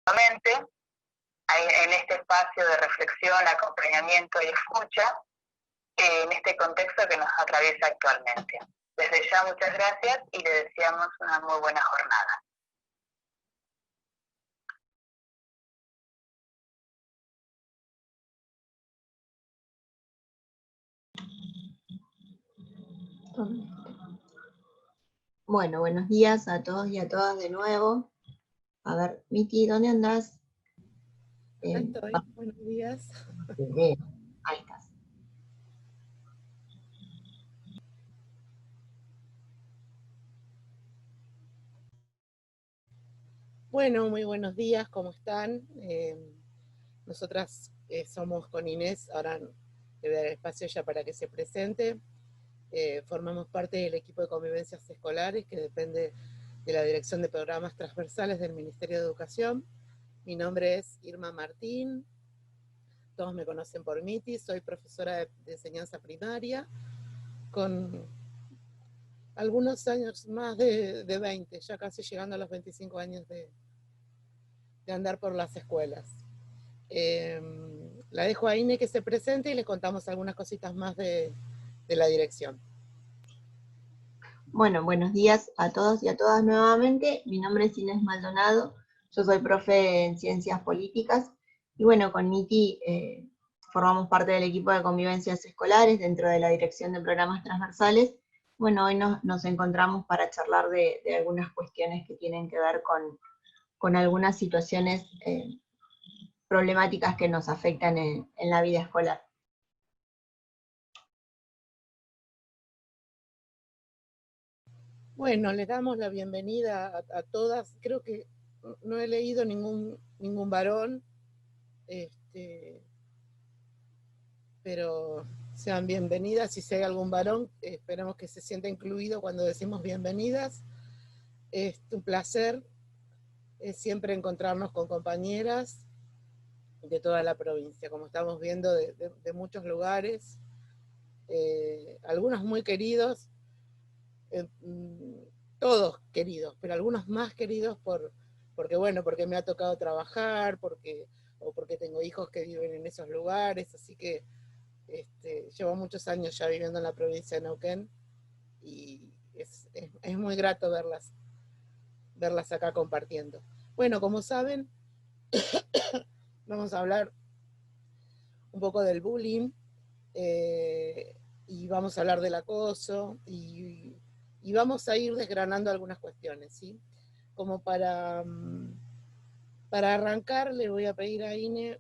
en este espacio de reflexión, acompañamiento y escucha, en este contexto que nos atraviesa actualmente. Desde ya muchas gracias y le deseamos una muy buena jornada. Bueno, buenos días a todos y a todas de nuevo. A ver, Miti, ¿dónde andás? Estoy, buenos días. Ahí estás. Bueno, muy buenos días, ¿cómo están? Nosotras somos con Inés, ahora le voy a dar espacio ya para que se presente. Formamos parte del equipo de convivencias escolares que depende de la Dirección de Programas Transversales del Ministerio de Educación. Mi nombre es Irma Martín, todos me conocen por Miti, soy profesora de enseñanza primaria, con algunos años más de 20, ya casi llegando a los 25 años de andar por las escuelas. La dejo a Ine que se presente y les contamos algunas cositas más de la dirección. Bueno, buenos días a todos y a todas nuevamente. Mi nombre es Inés Maldonado, yo soy profe en Ciencias Políticas y bueno, con Miti formamos parte del equipo de convivencias escolares dentro de la Dirección de Programas Transversales. Bueno, hoy nos encontramos para charlar de algunas cuestiones que tienen que ver con algunas situaciones problemáticas que nos afectan en la vida escolar. Bueno, les damos la bienvenida a todas. Creo que no he leído ningún varón, pero sean bienvenidas. Si hay algún varón, esperemos que se sienta incluido cuando decimos bienvenidas. Es un placer siempre encontrarnos con compañeras de toda la provincia, como estamos viendo de muchos lugares, algunos muy queridos, todos queridos, pero algunos más queridos porque me ha tocado trabajar, o porque tengo hijos que viven en esos lugares, así que llevo muchos años ya viviendo en la provincia de Neuquén, y es muy grato verlas acá compartiendo. Bueno, como saben, vamos a hablar un poco del bullying, y vamos a hablar del acoso, y vamos a ir desgranando algunas cuestiones, ¿sí? Como para arrancar, le voy a pedir a Ine,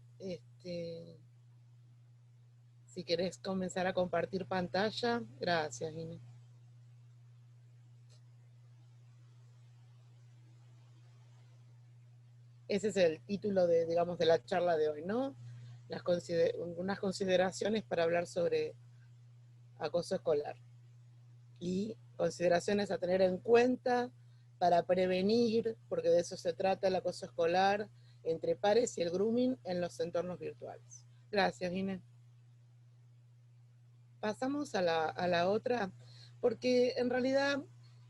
si querés comenzar a compartir pantalla. Gracias, Ine. Ese es el título de la charla de hoy, ¿no? Unas consideraciones para hablar sobre acoso escolar. Y consideraciones a tener en cuenta para prevenir, porque de eso se trata el acoso escolar entre pares y el grooming en los entornos virtuales. Gracias, Inés. Pasamos a la otra, porque en realidad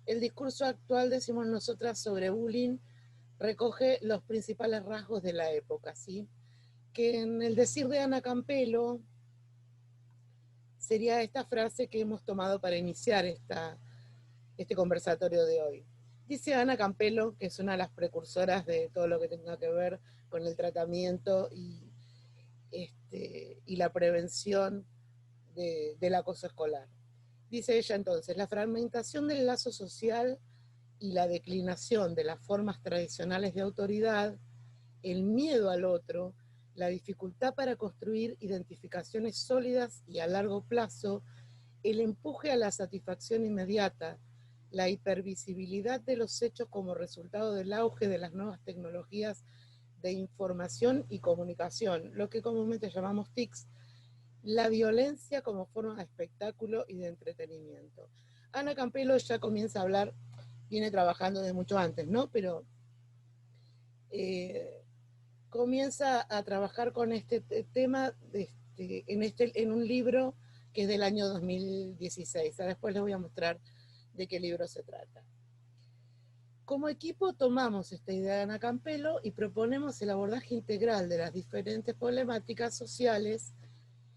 el discurso actual, decimos nosotras, sobre bullying, recoge los principales rasgos de la época, ¿sí? Que en el decir de Ana Campelo sería esta frase que hemos tomado para iniciar este conversatorio de hoy. Dice Ana Campelo, que es una de las precursoras de todo lo que tenga que ver con el tratamiento y la prevención del acoso escolar. Dice ella entonces: la fragmentación del lazo social y la declinación de las formas tradicionales de autoridad, el miedo al otro, la dificultad para construir identificaciones sólidas y a largo plazo, el empuje a la satisfacción inmediata, la hipervisibilidad de los hechos como resultado del auge de las nuevas tecnologías de información y comunicación, lo que comúnmente llamamos TICs, la violencia como forma de espectáculo y de entretenimiento. Ana Campelo ya comienza a hablar, viene trabajando de mucho antes, ¿no? Pero comienza a trabajar con este tema en un libro que es del año 2016. Después les voy a mostrar de qué libro se trata. Como equipo tomamos esta idea de Ana Campelo y proponemos el abordaje integral de las diferentes problemáticas sociales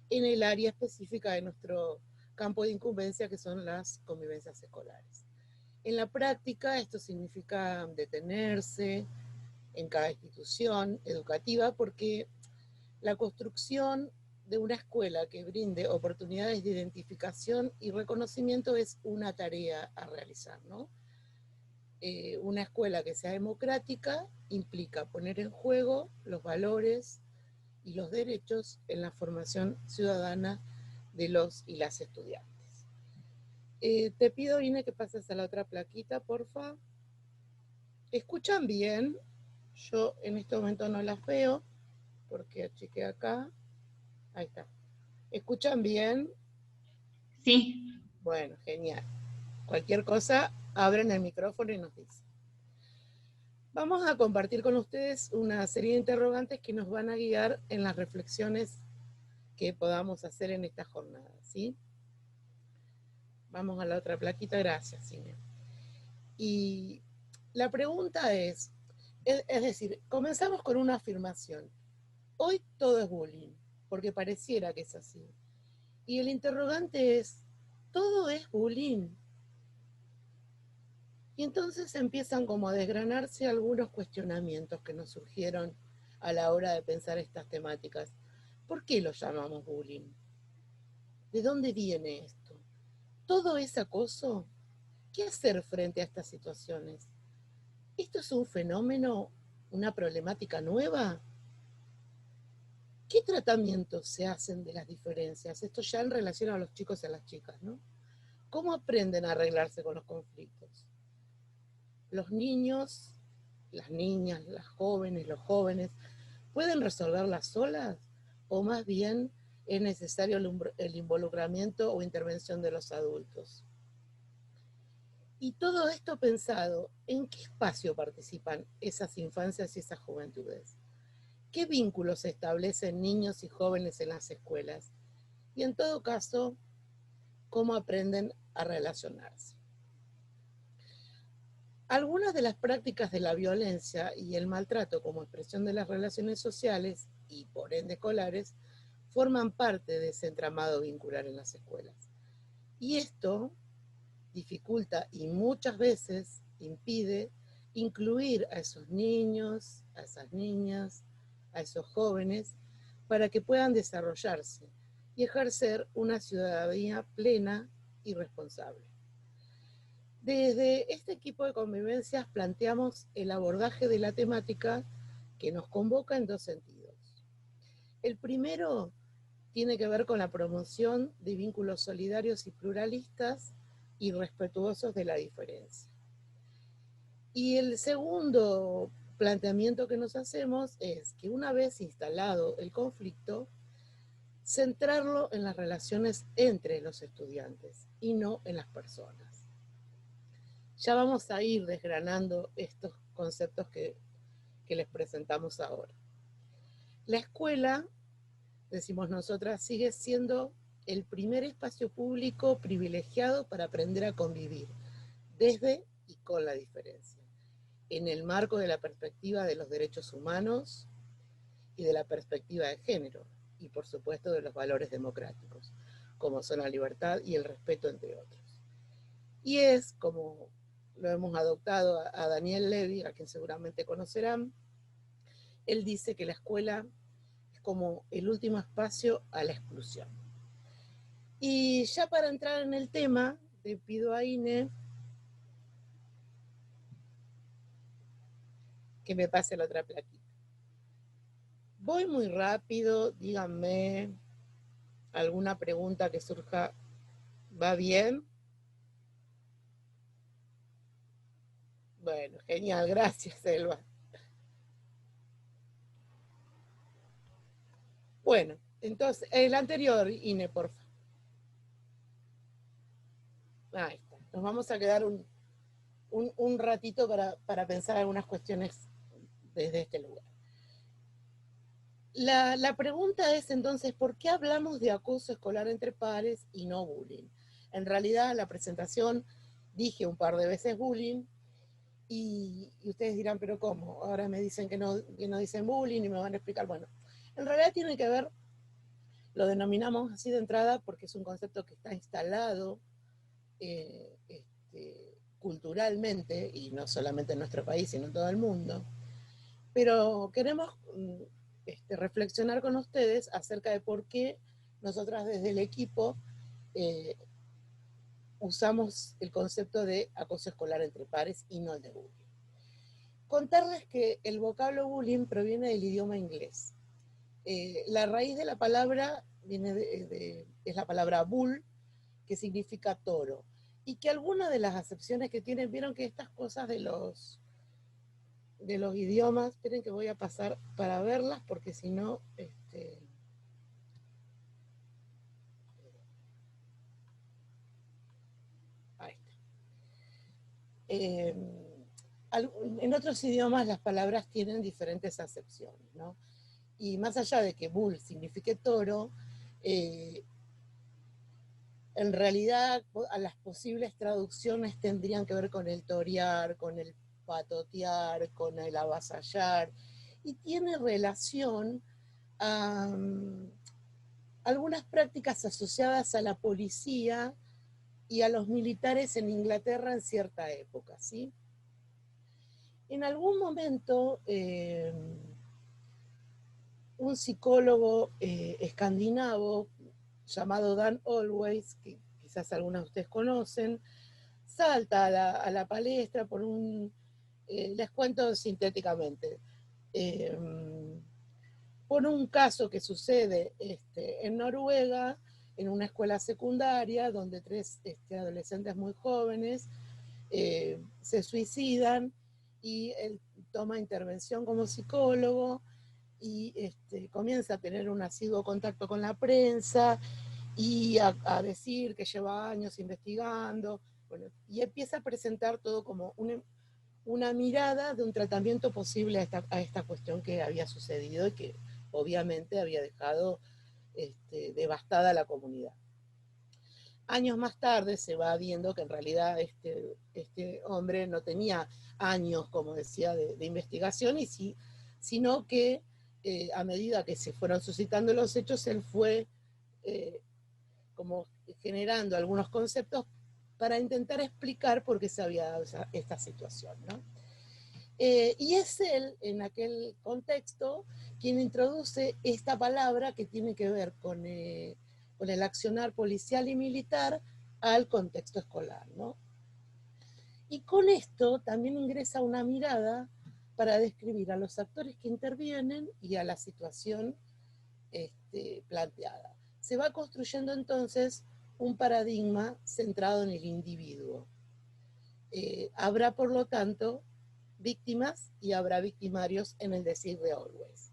en el área específica de nuestro campo de incumbencia, que son las convivencias escolares. En la práctica, esto significa detenerse en cada institución educativa, porque la construcción de una escuela que brinde oportunidades de identificación y reconocimiento es una tarea a realizar, ¿no? Una escuela que sea democrática implica poner en juego los valores y los derechos en la formación ciudadana de los y las estudiantes. Te pido, Ine, que pases a la otra plaquita, porfa. ¿Escuchan bien? Yo en este momento no las veo, porque achiqué acá. Ahí está. ¿Escuchan bien? Sí. Bueno, genial. Cualquier cosa, abren el micrófono y nos dicen. Vamos a compartir con ustedes una serie de interrogantes que nos van a guiar en las reflexiones que podamos hacer en esta jornada, ¿sí? Vamos a la otra plaquita, gracias, Cine. Y la pregunta es decir, comenzamos con una afirmación. Hoy todo es bullying, porque pareciera que es así. Y el interrogante es, ¿todo es bullying? Y entonces empiezan como a desgranarse algunos cuestionamientos que nos surgieron a la hora de pensar estas temáticas. ¿Por qué lo llamamos bullying? ¿De dónde viene esto? ¿Todo es acoso? ¿Qué hacer frente a estas situaciones? ¿Esto es un fenómeno, una problemática nueva? ¿Qué tratamientos se hacen de las diferencias? Esto ya en relación a los chicos y a las chicas, ¿no? ¿Cómo aprenden a arreglarse con los conflictos? Los niños, las niñas, las jóvenes, los jóvenes, ¿pueden resolverlas solas? ¿O más bien es necesario el involucramiento o intervención de los adultos? Y todo esto pensado, ¿en qué espacio participan esas infancias y esas juventudes? ¿Qué vínculos se establecen niños y jóvenes en las escuelas? Y en todo caso, ¿cómo aprenden a relacionarse? Algunas de las prácticas de la violencia y el maltrato como expresión de las relaciones sociales y por ende escolares forman parte de ese entramado vincular en las escuelas. Y esto dificulta y muchas veces impide incluir a esos niños, a esas niñas, a esos jóvenes, para que puedan desarrollarse y ejercer una ciudadanía plena y responsable. Desde este equipo de convivencias planteamos el abordaje de la temática que nos convoca en dos sentidos. El primero tiene que ver con la promoción de vínculos solidarios y pluralistas y respetuosos de la diferencia. Y el segundo planteamiento que nos hacemos es que una vez instalado el conflicto, centrarlo en las relaciones entre los estudiantes y no en las personas. Ya vamos a ir desgranando estos conceptos que les presentamos ahora. La escuela, decimos nosotras, sigue siendo el primer espacio público privilegiado para aprender a convivir desde y con la diferencia, en el marco de la perspectiva de los derechos humanos y de la perspectiva de género, y por supuesto de los valores democráticos, como son la libertad y el respeto, entre otros. Y es, como lo hemos adoptado a Daniel Levy, a quien seguramente conocerán, él dice que la escuela es como el último espacio a la exclusión. Y ya para entrar en el tema, le pido a Ine que me pase la otra plaquita. Voy muy rápido, díganme alguna pregunta que surja. ¿Va bien? Bueno, genial, gracias, Elba. Bueno, entonces, el anterior, Ine, por favor. Ahí está. Nos vamos a quedar un ratito para pensar algunas cuestiones desde este lugar. La pregunta es entonces, ¿por qué hablamos de acoso escolar entre pares y no bullying? En realidad, en la presentación dije un par de veces bullying, Y ustedes dirán, pero ¿cómo? Ahora me dicen que no dicen bullying y me van a explicar. Bueno, en realidad tiene que ver, lo denominamos así de entrada porque es un concepto que está instalado culturalmente, y no solamente en nuestro país, sino en todo el mundo. Pero queremos reflexionar con ustedes acerca de por qué nosotras desde el equipo usamos el concepto de acoso escolar entre pares y no el de bullying. Contarles que el vocablo bullying proviene del idioma inglés. La raíz de la palabra es la palabra bull, que significa toro, y que algunas de las acepciones que tienen, vieron que estas cosas de los idiomas, esperen que voy a pasar para verlas, porque si no, ahí está. En otros idiomas las palabras tienen diferentes acepciones, ¿no? Y más allá de que bull signifique toro, en realidad a las posibles traducciones tendrían que ver con el torear, con el patotear, con el avasallar, y tiene relación a algunas prácticas asociadas a la policía y a los militares en Inglaterra en cierta época, ¿sí? En algún momento, un psicólogo escandinavo llamado Dan Always, que quizás algunos de ustedes conocen, salta a la palestra por les cuento sintéticamente, por un caso que sucede en Noruega, en una escuela secundaria, donde 3 adolescentes muy jóvenes se suicidan, y él toma intervención como psicólogo y comienza a tener un asiduo contacto con la prensa y a decir que lleva años investigando, bueno, y empieza a presentar todo como una mirada de un tratamiento posible a esta cuestión que había sucedido y que obviamente había dejado devastada a la comunidad. Años más tarde se va viendo que en realidad este hombre no tenía años, como decía, de investigación, sino que a medida que se fueron suscitando los hechos, él fue como generando algunos conceptos para intentar explicar por qué se había dado esta situación, ¿no? Y es él, en aquel contexto, quien introduce esta palabra que tiene que ver con el accionar policial y militar al contexto escolar, ¿no? Y con esto también ingresa una mirada para describir a los actores que intervienen y a la situación planteada. Se va construyendo entonces un paradigma centrado en el individuo. Habrá, por lo tanto, víctimas y habrá victimarios en el decir de Always.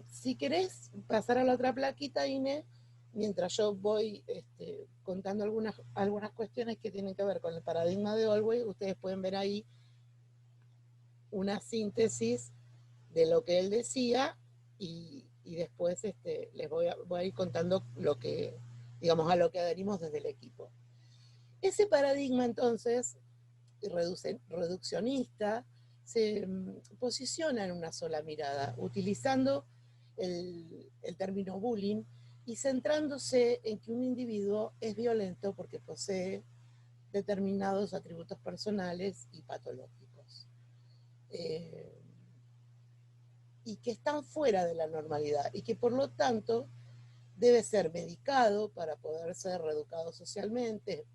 Si querés pasar a la otra plaquita, Ine, mientras yo voy contando algunas cuestiones que tienen que ver con el paradigma de Always, ustedes pueden ver ahí una síntesis de lo que él decía, y después les voy a ir contando lo que, digamos, a lo que adherimos desde el equipo. Ese paradigma, entonces, reduccionista, se posiciona en una sola mirada, utilizando el término bullying y centrándose en que un individuo es violento porque posee determinados atributos personales y patológicos, y que están fuera de la normalidad, y que por lo tanto debe ser medicado para poder ser reeducado socialmente,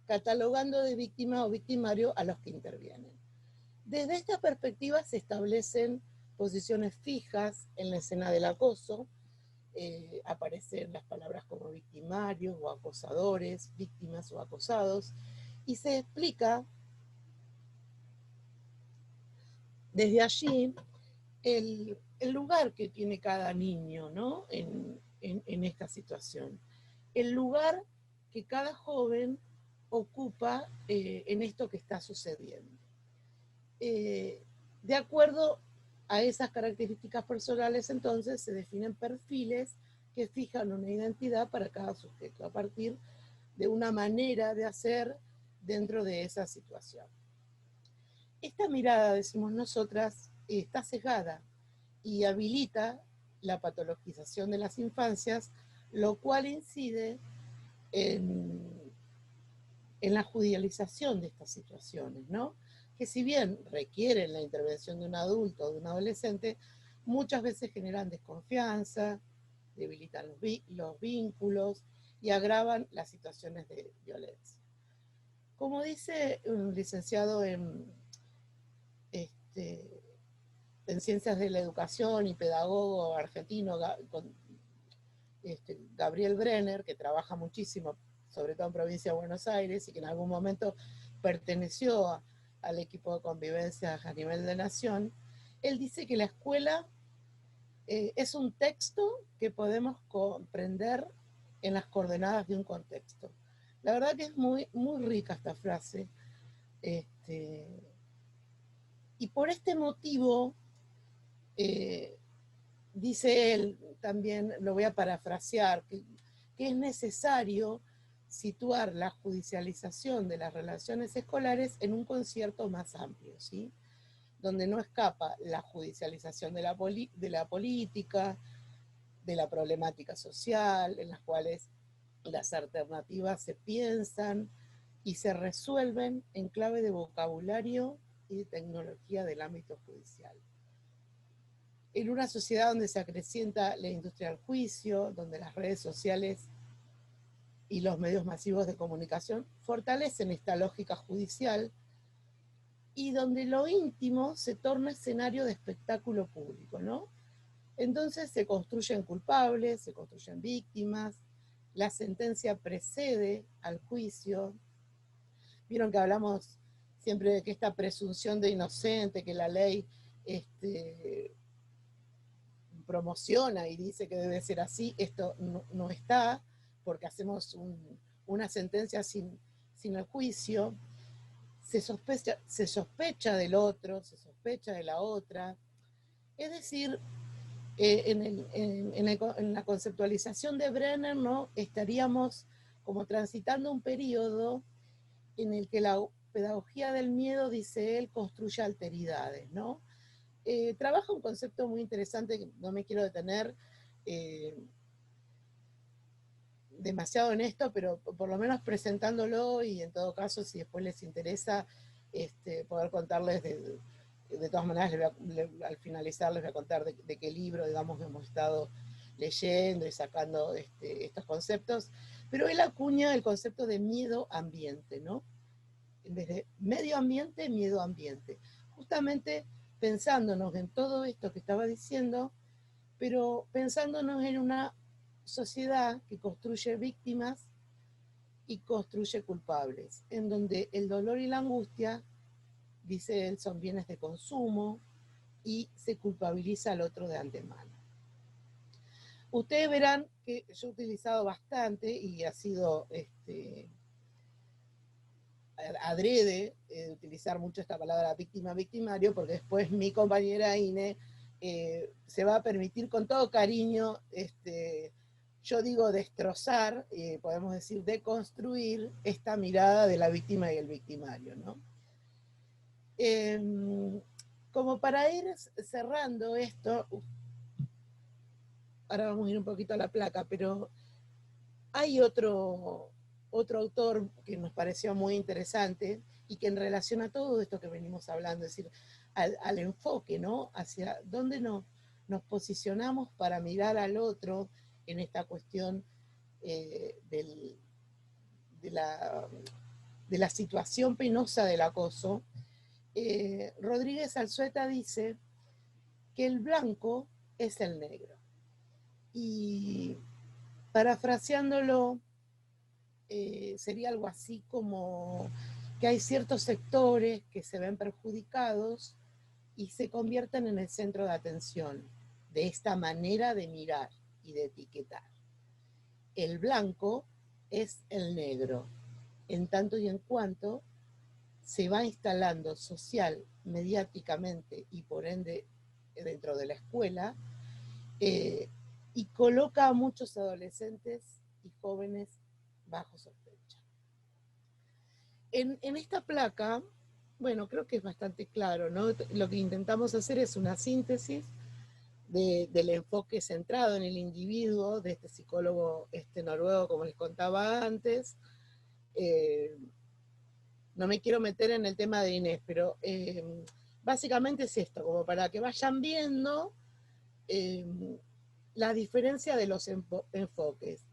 catalogando de víctima o victimario a los que intervienen. Desde esta perspectiva se establecen posiciones fijas en la escena del acoso, aparecen las palabras como victimarios o acosadores, víctimas o acosados, y se explica desde allí el lugar que tiene cada niño, ¿no? en esta situación, el lugar que cada joven ocupa en esto que está sucediendo. De acuerdo a esas características personales, entonces, se definen perfiles que fijan una identidad para cada sujeto, a partir de una manera de hacer, dentro de esa situación. Esta mirada, decimos nosotras, está sesgada y habilita la patologización de las infancias, lo cual incide en la judicialización de estas situaciones, ¿no? Que si bien requieren la intervención de un adulto o de un adolescente, muchas veces generan desconfianza, debilitan los vínculos y agravan las situaciones de violencia. Como dice un licenciado en Ciencias de la Educación y pedagogo argentino, Gabriel Brenner, que trabaja muchísimo, sobre todo en provincia de Buenos Aires, y que en algún momento perteneció al equipo de convivencia a nivel de nación, él dice que la escuela es un texto que podemos comprender en las coordenadas de un contexto. La verdad que es muy, muy rica esta frase. Y por este motivo, dice él, también lo voy a parafrasear, que es necesario situar la judicialización de las relaciones escolares en un concierto más amplio, ¿sí? Donde no escapa la judicialización de la política, de la problemática social, en las cuales las alternativas se piensan y se resuelven en clave de vocabulario y de tecnología del ámbito judicial. En una sociedad donde se acrecienta la industria del juicio, donde las redes sociales y los medios masivos de comunicación fortalecen esta lógica judicial y donde lo íntimo se torna escenario de espectáculo público, ¿no? Entonces se construyen culpables, se construyen víctimas, la sentencia precede al juicio. Vieron que hablamos siempre de que esta presunción de inocente, que la ley promociona y dice que debe ser así, esto no está, porque hacemos una sentencia sin el juicio, se sospecha del otro, se sospecha de la otra. Es decir, en la conceptualización de Brenner, ¿no? Estaríamos como transitando un periodo en el que la pedagogía del miedo, dice él, construye alteridades, ¿no? Trabaja un concepto muy interesante que no me quiero detener demasiado en esto, pero por lo menos presentándolo, y en todo caso, si después les interesa, poder contarles de todas maneras, al finalizar les voy a contar de qué libro, digamos, hemos estado leyendo y sacando estos conceptos, pero él acuña el concepto de miedo ambiente, ¿no? En vez de medio ambiente, miedo ambiente. Justamente pensándonos en todo esto que estaba diciendo, pero pensándonos en una sociedad que construye víctimas y construye culpables, en donde el dolor y la angustia, dice él, son bienes de consumo y se culpabiliza al otro de antemano. Ustedes verán que yo he utilizado bastante y ha sido adrede utilizar mucho esta palabra víctima-victimario, porque después mi compañera Ine se va a permitir con todo cariño, yo digo destrozar, podemos decir deconstruir esta mirada de la víctima y el victimario, ¿no? Como para ir cerrando esto, ahora vamos a ir un poquito a la placa, pero hay otro autor que nos pareció muy interesante y que en relación a todo esto que venimos hablando, es decir, al enfoque, ¿no? Hacia dónde nos posicionamos para mirar al otro en esta cuestión de la situación penosa del acoso. Rodríguez Alzueta dice que el blanco es el negro. Y parafraseándolo, sería algo así como que hay ciertos sectores que se ven perjudicados y se convierten en el centro de atención de esta manera de mirar y de etiquetar. El blanco es el negro, en tanto y en cuanto se va instalando social, mediáticamente y por ende dentro de la escuela, y coloca a muchos adolescentes y jóvenes bajo sospecha. en esta placa, bueno, creo que es bastante claro, ¿no? Lo que intentamos hacer es una síntesis del enfoque centrado en el individuo, de este psicólogo noruego, como les contaba antes. No me quiero meter en el tema de Inés, pero básicamente es esto, como para que vayan viendo la diferencia de los enfoques.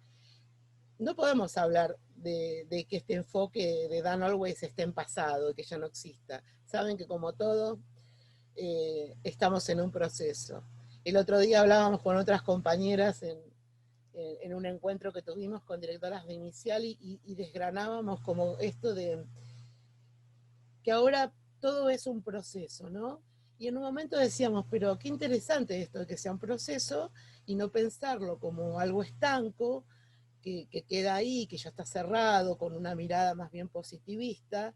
No podemos hablar de que este enfoque de Dan Always esté en pasado, que ya no exista. Saben que como todo, estamos en un proceso. El otro día hablábamos con otras compañeras en un encuentro que tuvimos con directoras de Inicial y desgranábamos como esto de que ahora todo es un proceso, ¿no? Y en un momento decíamos, pero qué interesante esto de que sea un proceso y no pensarlo como algo estanco, que queda ahí, que ya está cerrado, con una mirada más bien positivista.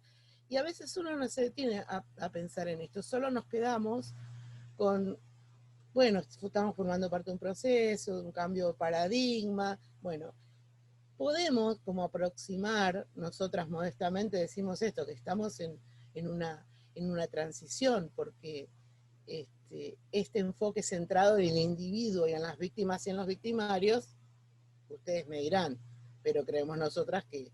Y a veces uno no se detiene a pensar en esto, solo nos quedamos con, bueno, estamos formando parte de un proceso, de un cambio de paradigma. Bueno, podemos como aproximar, nosotras modestamente decimos esto, que estamos en una transición, porque este enfoque centrado en el individuo y en las víctimas y en los victimarios, ustedes me dirán, pero creemos nosotras que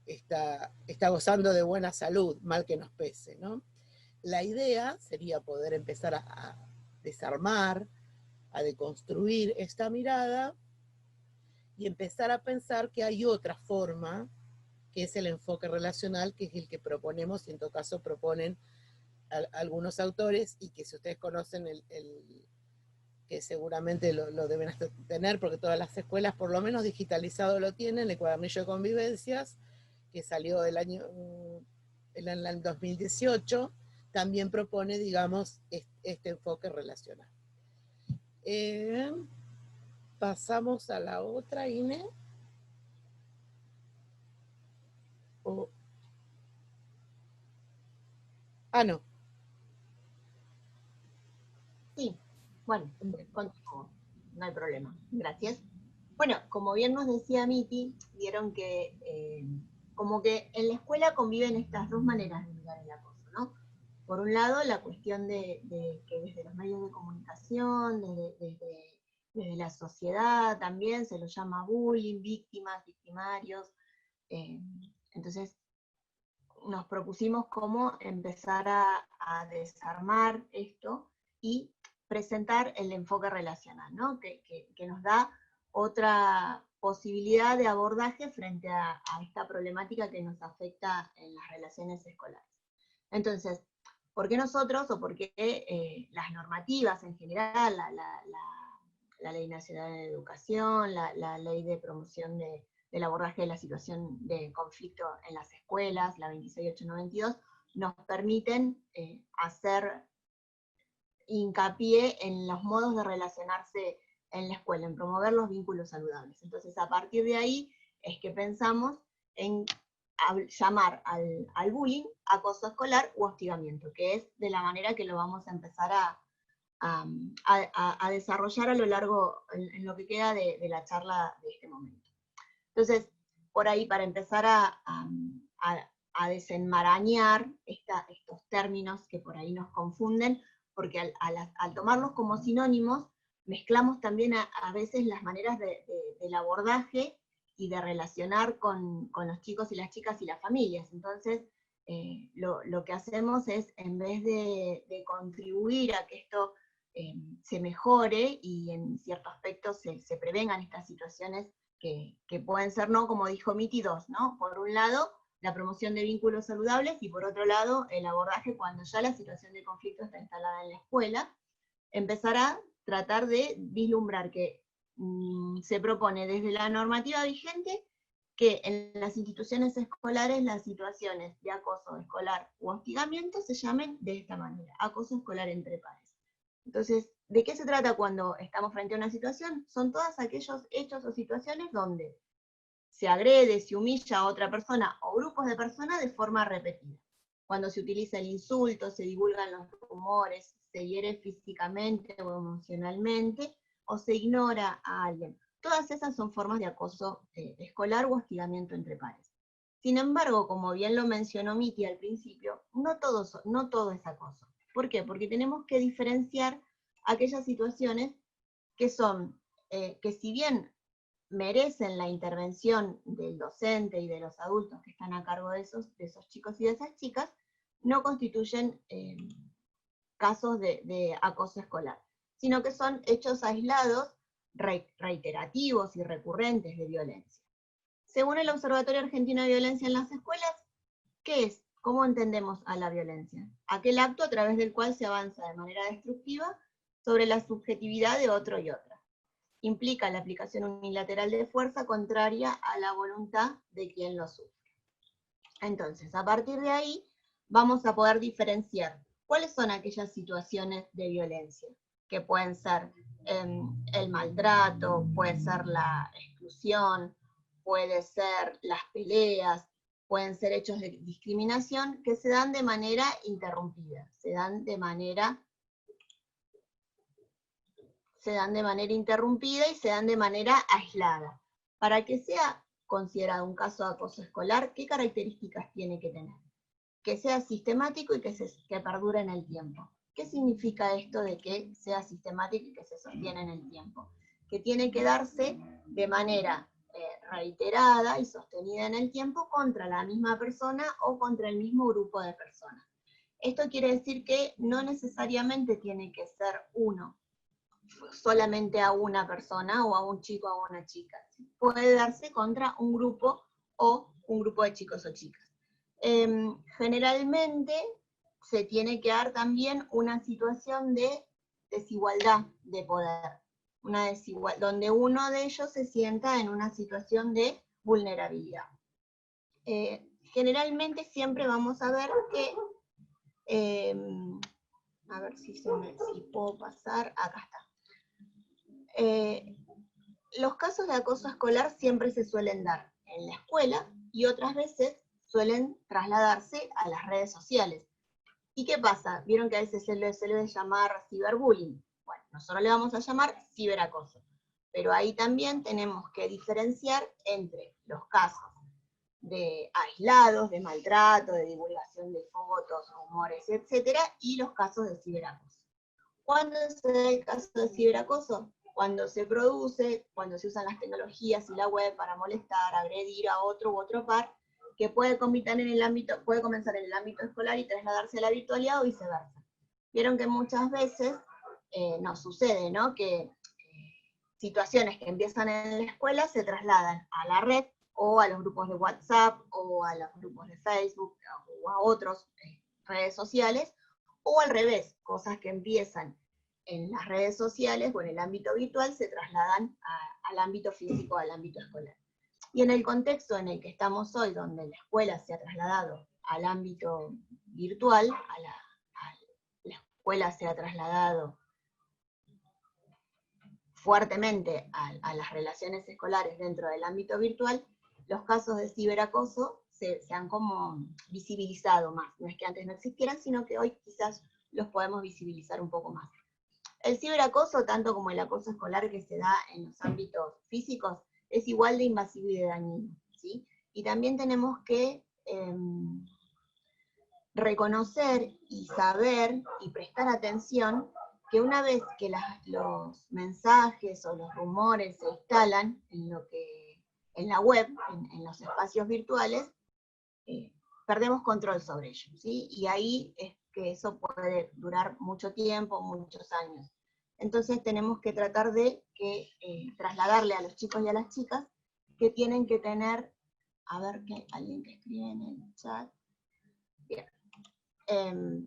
está gozando de buena salud, mal que nos pese, ¿no? La idea sería poder empezar a desarmar, a deconstruir esta mirada y empezar a pensar que hay otra forma, que es el enfoque relacional, que es el que proponemos, y en todo caso proponen algunos autores, y que si ustedes conocen que seguramente lo deben tener, porque todas las escuelas por lo menos digitalizado lo tienen, el cuadernillo de convivencias, que salió el 2018, también propone, digamos, este enfoque relacional. Pasamos a la otra, Inés. No. Sí, bueno, continúo, no hay problema, gracias. Bueno, como bien nos decía Miti, vieron que como que en la escuela conviven estas dos maneras de mirar el acoso, ¿no? Por un lado, la cuestión de que desde los medios de comunicación, desde la sociedad también se lo llama bullying, víctimas, victimarios. Entonces, nos propusimos cómo empezar a desarmar esto y presentar el enfoque relacional, ¿no? que nos da otra posibilidad de abordaje frente a esta problemática que nos afecta en las relaciones escolares. Entonces, ¿por qué nosotros o por qué las normativas en general, la Ley Nacional de Educación, la Ley de Promoción del Abordaje de la Situación de Conflicto en las Escuelas, la 26892, nos permiten hacer hincapié en los modos de relacionarse en la escuela, en promover los vínculos saludables? Entonces, a partir de ahí es que pensamos en llamar al bullying acoso escolar u hostigamiento, que es de la manera que lo vamos a empezar a desarrollar a lo largo, en lo que queda de la charla de este momento. Entonces, por ahí, para empezar a desenmarañar estos términos que por ahí nos confunden, porque al tomarlos como sinónimos, mezclamos también a veces las maneras del abordaje y de relacionar con los chicos y las chicas y las familias. Entonces, lo que hacemos es, en vez de contribuir a que esto se mejore y en cierto aspecto se prevengan estas situaciones que pueden ser, ¿no? Como dijo Miti, dos, ¿no? Por un lado, la promoción de vínculos saludables, y por otro lado, el abordaje cuando ya la situación de conflicto está instalada en la escuela, empezar a tratar de vislumbrar que se propone desde la normativa vigente que en las instituciones escolares las situaciones de acoso escolar u hostigamiento se llamen de esta manera, acoso escolar entre pares. Entonces, ¿de qué se trata cuando estamos frente a una situación? Son todos aquellos hechos o situaciones donde se agrede, se humilla a otra persona o grupos de personas de forma repetida. Cuando se utiliza el insulto, se divulgan los rumores, se hiere físicamente o emocionalmente, o se ignora a alguien. Todas esas son formas de acoso escolar o hostigamiento entre pares. Sin embargo, como bien lo mencionó Miti al principio, no todo es acoso. ¿Por qué? Porque tenemos que diferenciar aquellas situaciones que son, que si bien merecen la intervención del docente y de los adultos que están a cargo de esos chicos y de esas chicas, no constituyen casos de acoso escolar, sino que son hechos aislados, reiterativos y recurrentes de violencia. Según el Observatorio Argentino de Violencia en las Escuelas, ¿qué es? ¿Cómo entendemos a la violencia? Aquel acto a través del cual se avanza de manera destructiva sobre la subjetividad de otro y otra. Implica la aplicación unilateral de fuerza contraria a la voluntad de quien lo sufre. Entonces, a partir de ahí, vamos a poder diferenciar cuáles son aquellas situaciones de violencia, que pueden ser el maltrato, puede ser la exclusión, puede ser las peleas, pueden ser hechos de discriminación que se dan de manera interrumpida, se dan de manera interrumpida y se dan de manera aislada. Para que sea considerado un caso de acoso escolar, ¿qué características tiene que tener? Que sea sistemático y que perdure en el tiempo. ¿Qué significa esto de que sea sistemático y que se sostiene en el tiempo? Que tiene que darse de manera reiterada y sostenida en el tiempo contra la misma persona o contra el mismo grupo de personas. Esto quiere decir que no necesariamente tiene que ser uno, solamente a una persona o a un chico o a una chica. Puede darse contra un grupo o un grupo de chicos o chicas. Generalmente se tiene que dar también una situación de desigualdad de poder, donde uno de ellos se sienta en una situación de vulnerabilidad. Generalmente siempre vamos a ver que, a ver si puedo pasar, acá está. Los casos de acoso escolar siempre se suelen dar en la escuela y otras veces suelen trasladarse a las redes sociales. ¿Y qué pasa? Vieron que a veces se le debe llamar ciberbullying. Bueno, nosotros le vamos a llamar ciberacoso. Pero ahí también tenemos que diferenciar entre los casos de aislados, de maltrato, de divulgación de fotos, rumores, etcétera, y los casos de ciberacoso. ¿Cuándo se da el caso de ciberacoso? Cuando se produce, cuando se usan las tecnologías y la web para molestar, agredir a otro u otro par, que puede comenzar en el ámbito escolar y trasladarse a la virtualidad o viceversa. Vieron que muchas veces nos sucede, ¿no? Que situaciones que empiezan en la escuela se trasladan a la red o a los grupos de WhatsApp o a los grupos de Facebook o a otras redes sociales, o al revés, cosas que empiezan en las redes sociales o en el ámbito virtual se trasladan al ámbito físico, al ámbito escolar. Y en el contexto en el que estamos hoy, donde la escuela se ha trasladado al ámbito virtual, la escuela se ha trasladado fuertemente a las relaciones escolares dentro del ámbito virtual, los casos de ciberacoso se han como visibilizado más. No es que antes no existieran, sino que hoy quizás los podemos visibilizar un poco más. El ciberacoso, tanto como el acoso escolar que se da en los ámbitos físicos, es igual de invasivo y de dañino, ¿sí? Y también tenemos que reconocer y saber y prestar atención que una vez que los mensajes o los rumores se instalan en la web, en los espacios virtuales, perdemos control sobre ellos, ¿sí? Y ahí es que eso puede durar mucho tiempo, muchos años. Entonces tenemos que tratar de trasladarle a los chicos y a las chicas que tienen que tener, a ver, que alguien que escribe en el chat. Bien.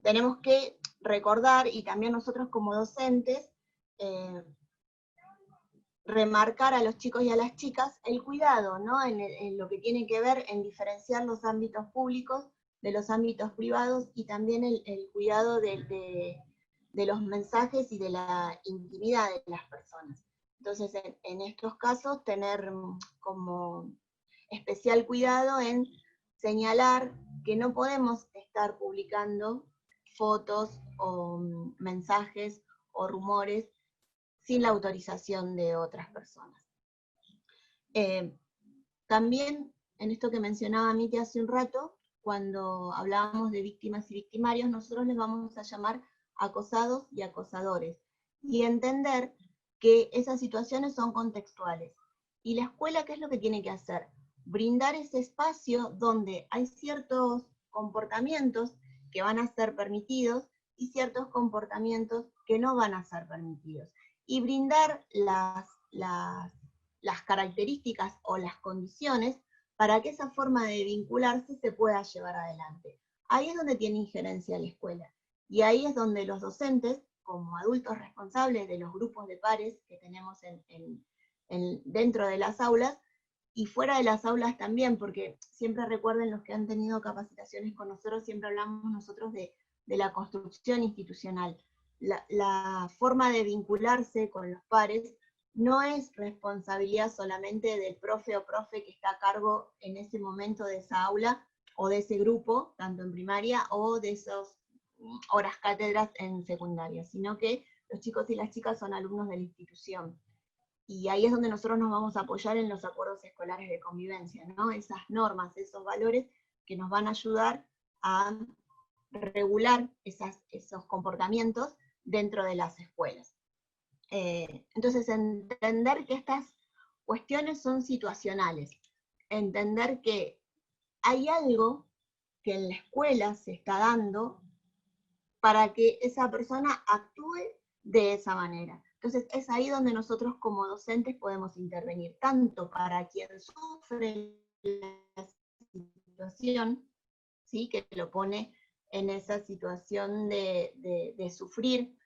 Tenemos que recordar, y también nosotros como docentes, remarcar a los chicos y a las chicas el cuidado, ¿no? En lo que tiene que ver en diferenciar los ámbitos públicos de los ámbitos privados, y también el cuidado de los mensajes y de la intimidad de las personas. Entonces, en estos casos, tener como especial cuidado en señalar que no podemos estar publicando fotos o mensajes o rumores sin la autorización de otras personas. También en esto que mencionaba Miti hace un rato, cuando hablábamos de víctimas y victimarios, nosotros les vamos a llamar acosados y acosadores, y entender que esas situaciones son contextuales. Y la escuela, ¿qué es lo que tiene que hacer? Brindar ese espacio donde hay ciertos comportamientos que van a ser permitidos y ciertos comportamientos que no van a ser permitidos. Y brindar las características o las condiciones para que esa forma de vincularse se pueda llevar adelante. Ahí es donde tiene injerencia la escuela. Y ahí es donde los docentes, como adultos responsables de los grupos de pares que tenemos dentro de las aulas, y fuera de las aulas también, porque siempre recuerden los que han tenido capacitaciones con nosotros, siempre hablamos nosotros de la construcción institucional. La forma de vincularse con los pares no es responsabilidad solamente del profe o profe que está a cargo en ese momento de esa aula, o de ese grupo, tanto en primaria, o de esas horas cátedras en secundaria, sino que los chicos y las chicas son alumnos de la institución. Y ahí es donde nosotros nos vamos a apoyar en los acuerdos escolares de convivencia, ¿no? Esas normas, esos valores que nos van a ayudar a regular esos comportamientos dentro de las escuelas. Entonces, entender que estas cuestiones son situacionales, entender que hay algo que en la escuela se está dando para que esa persona actúe de esa manera. Entonces, es ahí donde nosotros como docentes podemos intervenir, tanto para quien sufre la situación, ¿sí?, que lo pone en esa situación de sufrir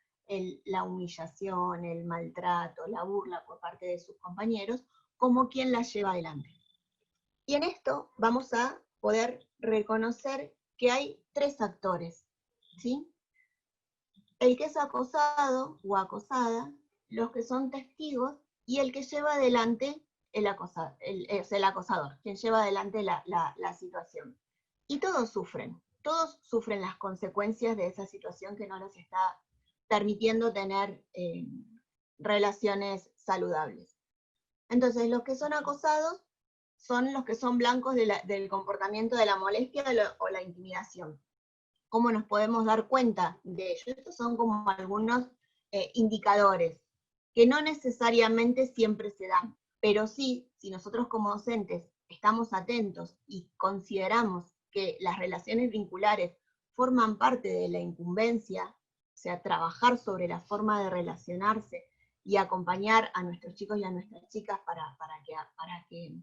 la humillación, el maltrato, la burla por parte de sus compañeros, como quien la lleva adelante. Y en esto vamos a poder reconocer que hay tres actores, ¿sí? El que es acosado o acosada, los que son testigos, y el que lleva adelante el acosador, quien lleva adelante la situación. Y todos sufren las consecuencias de esa situación que no les está permitiendo tener relaciones saludables. Entonces, los que son acosados son los que son blancos del comportamiento de la molestia o la intimidación. ¿Cómo nos podemos dar cuenta de ello? Estos son como algunos indicadores, que no necesariamente siempre se dan, pero sí, si nosotros como docentes estamos atentos y consideramos que las relaciones vinculares forman parte de la incumbencia, o sea, trabajar sobre la forma de relacionarse y acompañar a nuestros chicos y a nuestras chicas para que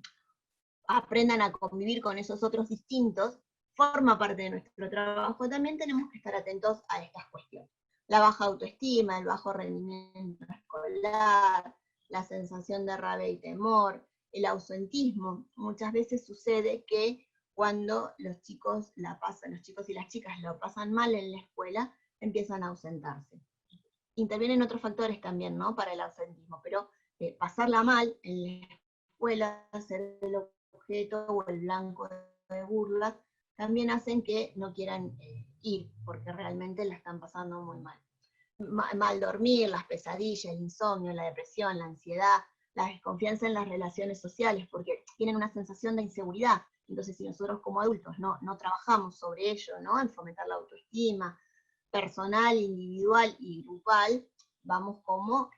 aprendan a convivir con esos otros distintos, forma parte de nuestro trabajo, también tenemos que estar atentos a estas cuestiones. La baja autoestima, el bajo rendimiento escolar, la sensación de rabia y temor, el ausentismo. Muchas veces sucede que cuando los chicos y las chicas lo pasan mal en la escuela, empiezan a ausentarse. Intervienen otros factores también, ¿no?, para el ausentismo, pero pasarla mal en la escuela, ser el objeto o el blanco de burlas, también hacen que no quieran ir, porque realmente la están pasando muy mal. Mal dormir, las pesadillas, el insomnio, la depresión, la ansiedad, la desconfianza en las relaciones sociales, porque tienen una sensación de inseguridad. Entonces, si nosotros como adultos no trabajamos sobre ello, ¿no?, en fomentar la autoestima personal, individual y grupal, vamos como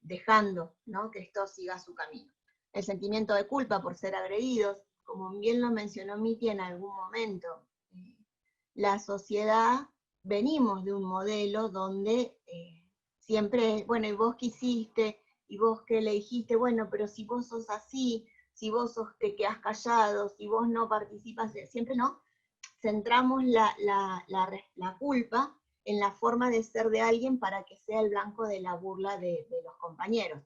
dejando, ¿no?, que esto siga su camino. El sentimiento de culpa por ser agredidos, como bien lo mencionó Miti en algún momento, la sociedad, venimos de un modelo donde siempre, bueno, ¿y vos qué hiciste? ¿Y vos qué le dijiste? Bueno, pero si vos sos así, si vos te quedás callado, si vos no participas, siempre no, centramos la culpa en la forma de ser de alguien para que sea el blanco de la burla de los compañeros.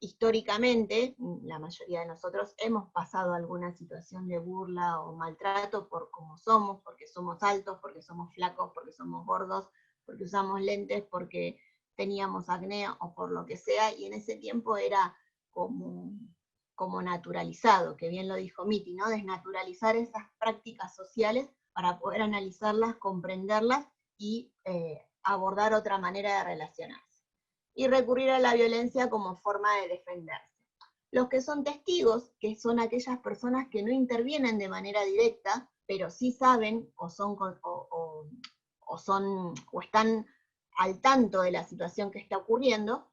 Históricamente, la mayoría de nosotros hemos pasado alguna situación de burla o maltrato por cómo somos, porque somos altos, porque somos flacos, porque somos gordos, porque usamos lentes, porque teníamos acné o por lo que sea, y en ese tiempo era como naturalizado, que bien lo dijo Miti, ¿no?, desnaturalizar esas prácticas sociales para poder analizarlas, comprenderlas y abordar otra manera de relacionarse. Y recurrir a la violencia como forma de defenderse. Los que son testigos, que son aquellas personas que no intervienen de manera directa, pero sí saben o están al tanto de la situación que está ocurriendo,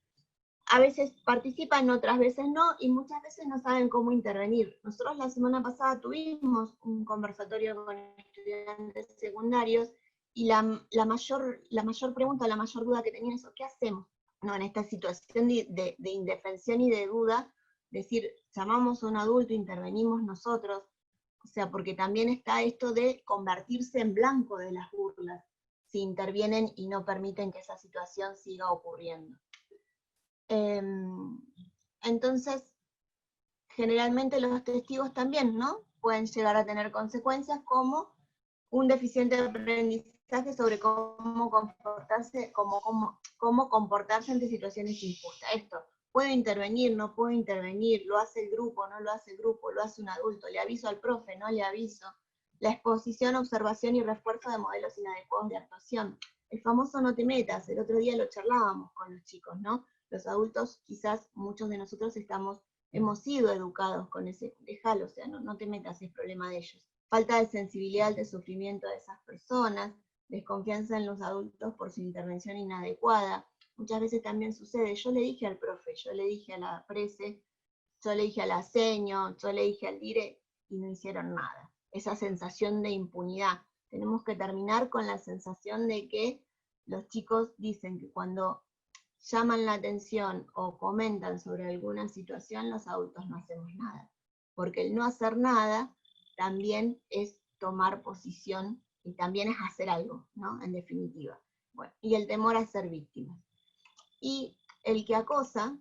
a veces participan, otras veces no, y muchas veces no saben cómo intervenir. Nosotros la semana pasada tuvimos un conversatorio con estudiantes secundarios, y la mayor pregunta, la mayor duda que tenían es, ¿qué hacemos? No, en esta situación de indefensión y de duda, decir, llamamos a un adulto, intervenimos nosotros, o sea, porque también está esto de convertirse en blanco de las burlas, si intervienen y no permiten que esa situación siga ocurriendo. Entonces, generalmente los testigos también, ¿no?, pueden llegar a tener consecuencias como un deficiente aprendizaje sobre cómo comportarse ante situaciones injustas. Esto, ¿puedo intervenir? ¿No puedo intervenir? ¿Lo hace el grupo? ¿No lo hace el grupo? ¿Lo hace un adulto? ¿Le aviso al profe? ¿No le aviso? La exposición, observación y refuerzo de modelos inadecuados de actuación. El famoso no te metas, el otro día lo charlábamos con los chicos, ¿no? Los adultos, quizás muchos de nosotros hemos sido educados con ese, déjalo, o sea, no te metas, es problema de ellos. Falta de sensibilidad al sufrimiento de esas personas, desconfianza en los adultos por su intervención inadecuada. Muchas veces también sucede, yo le dije al profe, yo le dije a la prese, yo le dije a la seño, yo le dije al dire, y no hicieron nada. Esa sensación de impunidad. Tenemos que terminar con la sensación de que los chicos dicen que cuando llaman la atención o comentan sobre alguna situación, los adultos no hacemos nada. Porque el no hacer nada también es tomar posición y también es hacer algo, ¿no? En definitiva. Bueno, y el temor a ser víctima. Y el que acosa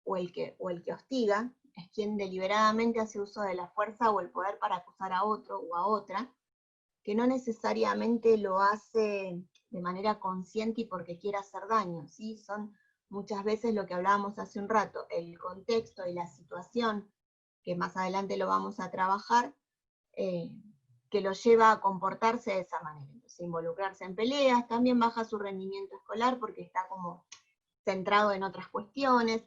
o el que hostiga es quien deliberadamente hace uso de la fuerza o el poder para acusar a otro o a otra, que no necesariamente lo hace de manera consciente y porque quiera hacer daño, ¿sí? Son muchas veces lo que hablábamos hace un rato, el contexto y la situación, que más adelante lo vamos a trabajar, que lo lleva a comportarse de esa manera. Entonces, involucrarse en peleas, también baja su rendimiento escolar porque está como centrado en otras cuestiones,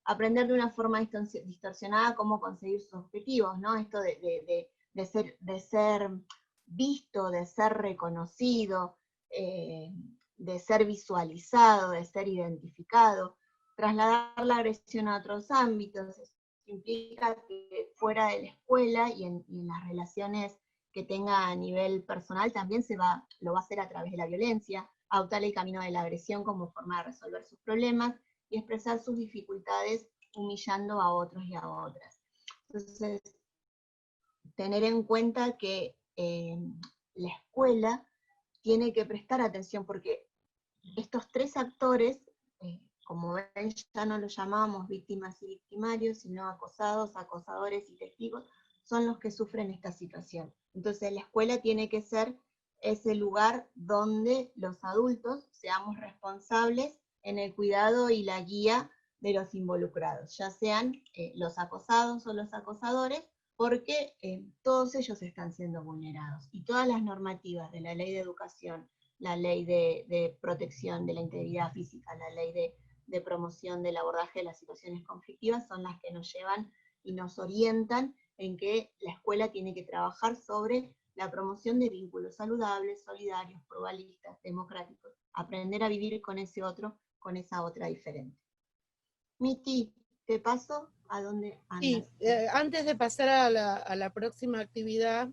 aprender de una forma distorsionada cómo conseguir sus objetivos, ¿no? Esto de ser visto, de ser reconocido, de ser visualizado, de ser identificado, trasladar la agresión a otros ámbitos. Eso implica que fuera de la escuela y en las relaciones que tenga a nivel personal también lo va a hacer a través de la violencia, adoptar el camino de la agresión como forma de resolver sus problemas y expresar sus dificultades humillando a otros y a otras. Entonces, tener en cuenta que la escuela tiene que prestar atención porque estos tres actores, como ven, ya no los llamamos víctimas y victimarios, sino acosados, acosadores y testigos, son los que sufren esta situación. Entonces la escuela tiene que ser ese lugar donde los adultos seamos responsables en el cuidado y la guía de los involucrados, ya sean los acosados o los acosadores, porque todos ellos están siendo vulnerados. Y todas las normativas de la ley de educación, la ley de protección de la integridad física, la ley de promoción del abordaje de las situaciones conflictivas, son las que nos llevan y nos orientan en que la escuela tiene que trabajar sobre la promoción de vínculos saludables, solidarios, pluralistas, democráticos, aprender a vivir con ese otro, con esa otra diferente. Miti, te paso a dónde andas. Sí, antes de pasar a la próxima actividad,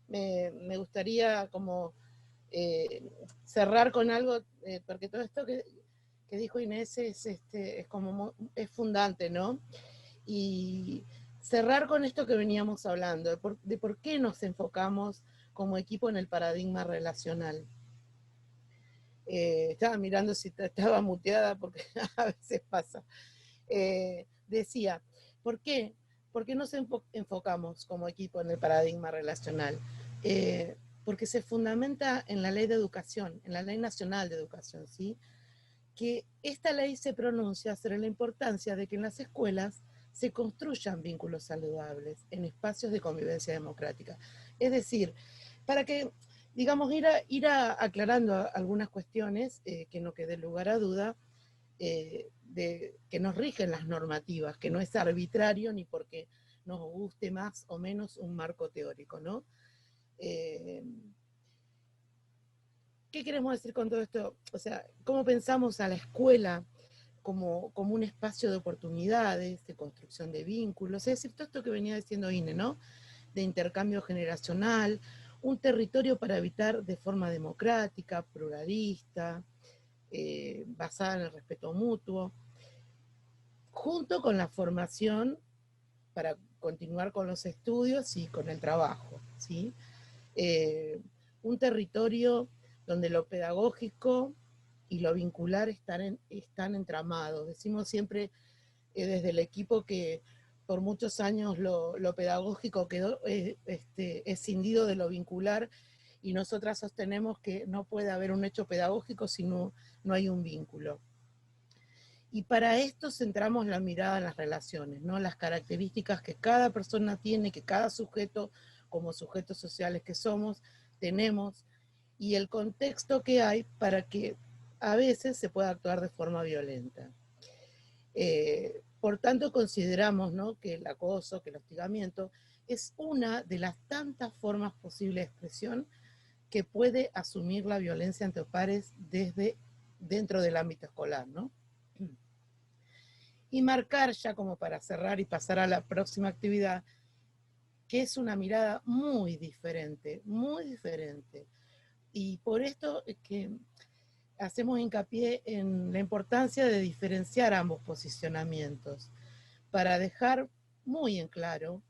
me gustaría como cerrar con algo, porque todo esto que dijo Inés es fundante, ¿no? Y cerrar con esto que veníamos hablando, de por qué nos enfocamos como equipo en el paradigma relacional. Estaba mirando si estaba muteada, porque a veces pasa. Decía, ¿por qué nos enfocamos como equipo en el paradigma relacional? Porque se fundamenta en la ley de educación, en la ley nacional de educación, ¿sí? Que esta ley se pronuncia sobre la importancia de que en las escuelas se construyan vínculos saludables en espacios de convivencia democrática. Es decir, para que, digamos, ir aclarando algunas cuestiones que no quede lugar a duda, que nos rigen las normativas, que no es arbitrario ni porque nos guste más o menos un marco teórico, ¿no? ¿Qué queremos decir con todo esto? O sea, ¿cómo pensamos a la escuela como un espacio de oportunidades, de construcción de vínculos? Es decir, todo esto que venía diciendo Ine, ¿no? De intercambio generacional, un territorio para habitar de forma democrática, pluralista, basada en el respeto mutuo, junto con la formación para continuar con los estudios y con el trabajo, ¿sí? Un territorio donde lo pedagógico y lo vincular están entramados. Decimos siempre desde el equipo que por muchos años lo pedagógico quedó escindido de lo vincular, y nosotras sostenemos que no puede haber un hecho pedagógico si no hay un vínculo. Y para esto centramos la mirada en las relaciones, ¿no? Las características que cada persona tiene, que cada sujeto, como sujetos sociales que somos, tenemos, y el contexto que hay para que a veces se pueda actuar de forma violenta. Por tanto, consideramos, ¿no?, que el acoso, que el hostigamiento es una de las tantas formas posibles de expresión que puede asumir la violencia entre pares desde dentro del ámbito escolar, ¿no? Y marcar, ya como para cerrar y pasar a la próxima actividad, que es una mirada muy diferente, muy diferente. Y por esto es que hacemos hincapié en la importancia de diferenciar ambos posicionamientos, para dejar muy en claro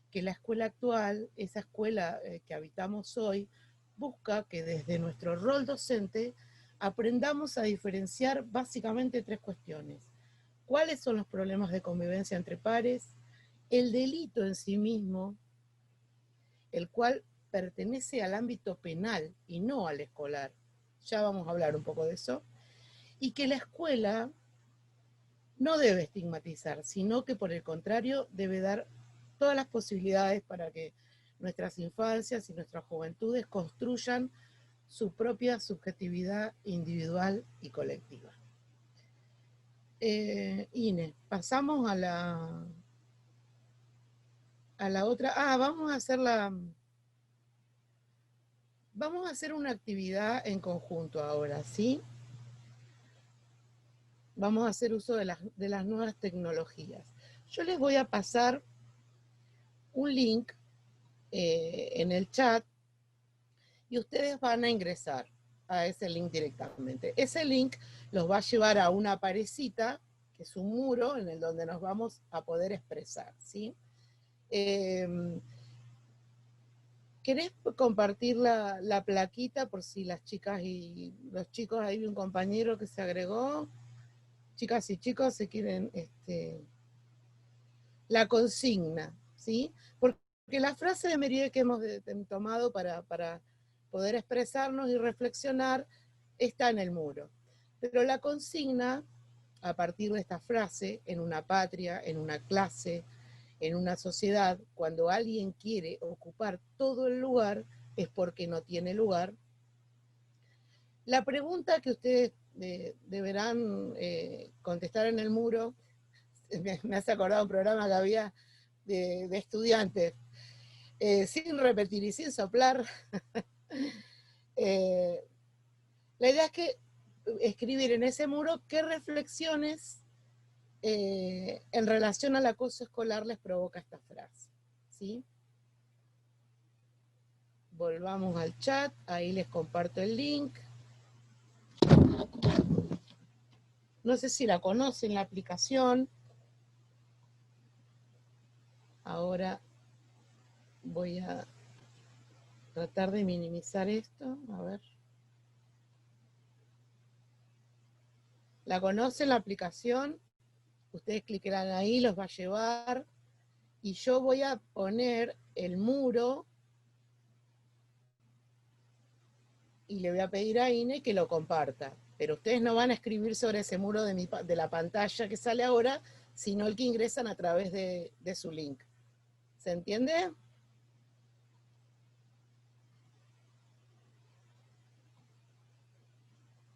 que la escuela actual, esa escuela que habitamos hoy, busca que desde nuestro rol docente aprendamos a diferenciar básicamente tres cuestiones. ¿Cuáles son los problemas de convivencia entre pares? El delito en sí mismo, el cual pertenece al ámbito penal y no al escolar. Ya vamos a hablar un poco de eso. Y que la escuela no debe estigmatizar, sino que por el contrario debe dar todas las posibilidades para que nuestras infancias y nuestras juventudes construyan su propia subjetividad individual y colectiva. Ine, pasamos a la otra. Vamos a hacer una actividad en conjunto ahora, ¿sí? Vamos a hacer uso de las nuevas tecnologías. Yo les voy a pasar un link en el chat y ustedes van a ingresar a ese link directamente. Ese link los va a llevar a una parecita, que es un muro en el donde nos vamos a poder expresar, ¿sí? ¿Querés compartir la plaquita por si las chicas y los chicos, hay un compañero que se agregó? Chicas y chicos se quieren, la consigna, ¿sí? Porque la frase de Mérieux que hemos tomado para poder expresarnos y reflexionar está en el muro. Pero la consigna, a partir de esta frase, en una patria, en una clase, en una sociedad, cuando alguien quiere ocupar todo el lugar, es porque no tiene lugar. La pregunta que ustedes deberán contestar en el muro, me hace acordar un programa que había de estudiantes, sin repetir y sin soplar. La idea es que escribir en ese muro qué reflexiones en relación al acoso escolar les provoca esta frase, ¿sí? Volvamos al chat, ahí les comparto el link. No sé si la conocen, la aplicación. Ahora voy a tratar de minimizar esto, a ver. ¿La conocen la aplicación? Ustedes clicarán ahí, los va a llevar, y yo voy a poner el muro, y le voy a pedir a Ine que lo comparta. Pero ustedes no van a escribir sobre ese muro de la pantalla que sale ahora, sino el que ingresan a través de su link. ¿Se entiende?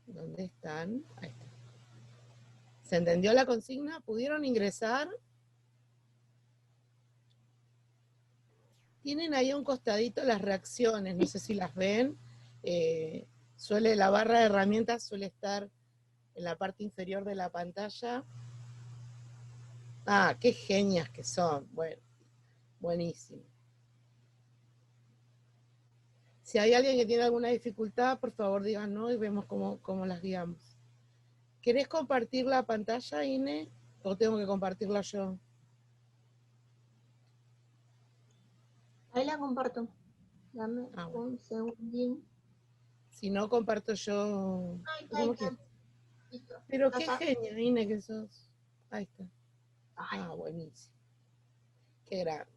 ¿Dónde están? Ahí están. ¿Se entendió la consigna? ¿Pudieron ingresar? Tienen ahí a un costadito las reacciones, no sé si las ven. La barra de herramientas suele estar en la parte inferior de la pantalla. Ah, qué genias que son. Bueno, buenísimo. Si hay alguien que tiene alguna dificultad, por favor díganos y vemos cómo las guiamos. ¿Querés compartir la pantalla, Ine? ¿O tengo que compartirla yo? Ahí la comparto. Dame Bueno. un segundín. Si no, comparto yo. Ahí está. Listo. Pero ¿Ya qué está? genia, Ine, que sos. Ahí está. Ay, Ah, buenísimo. Qué grande.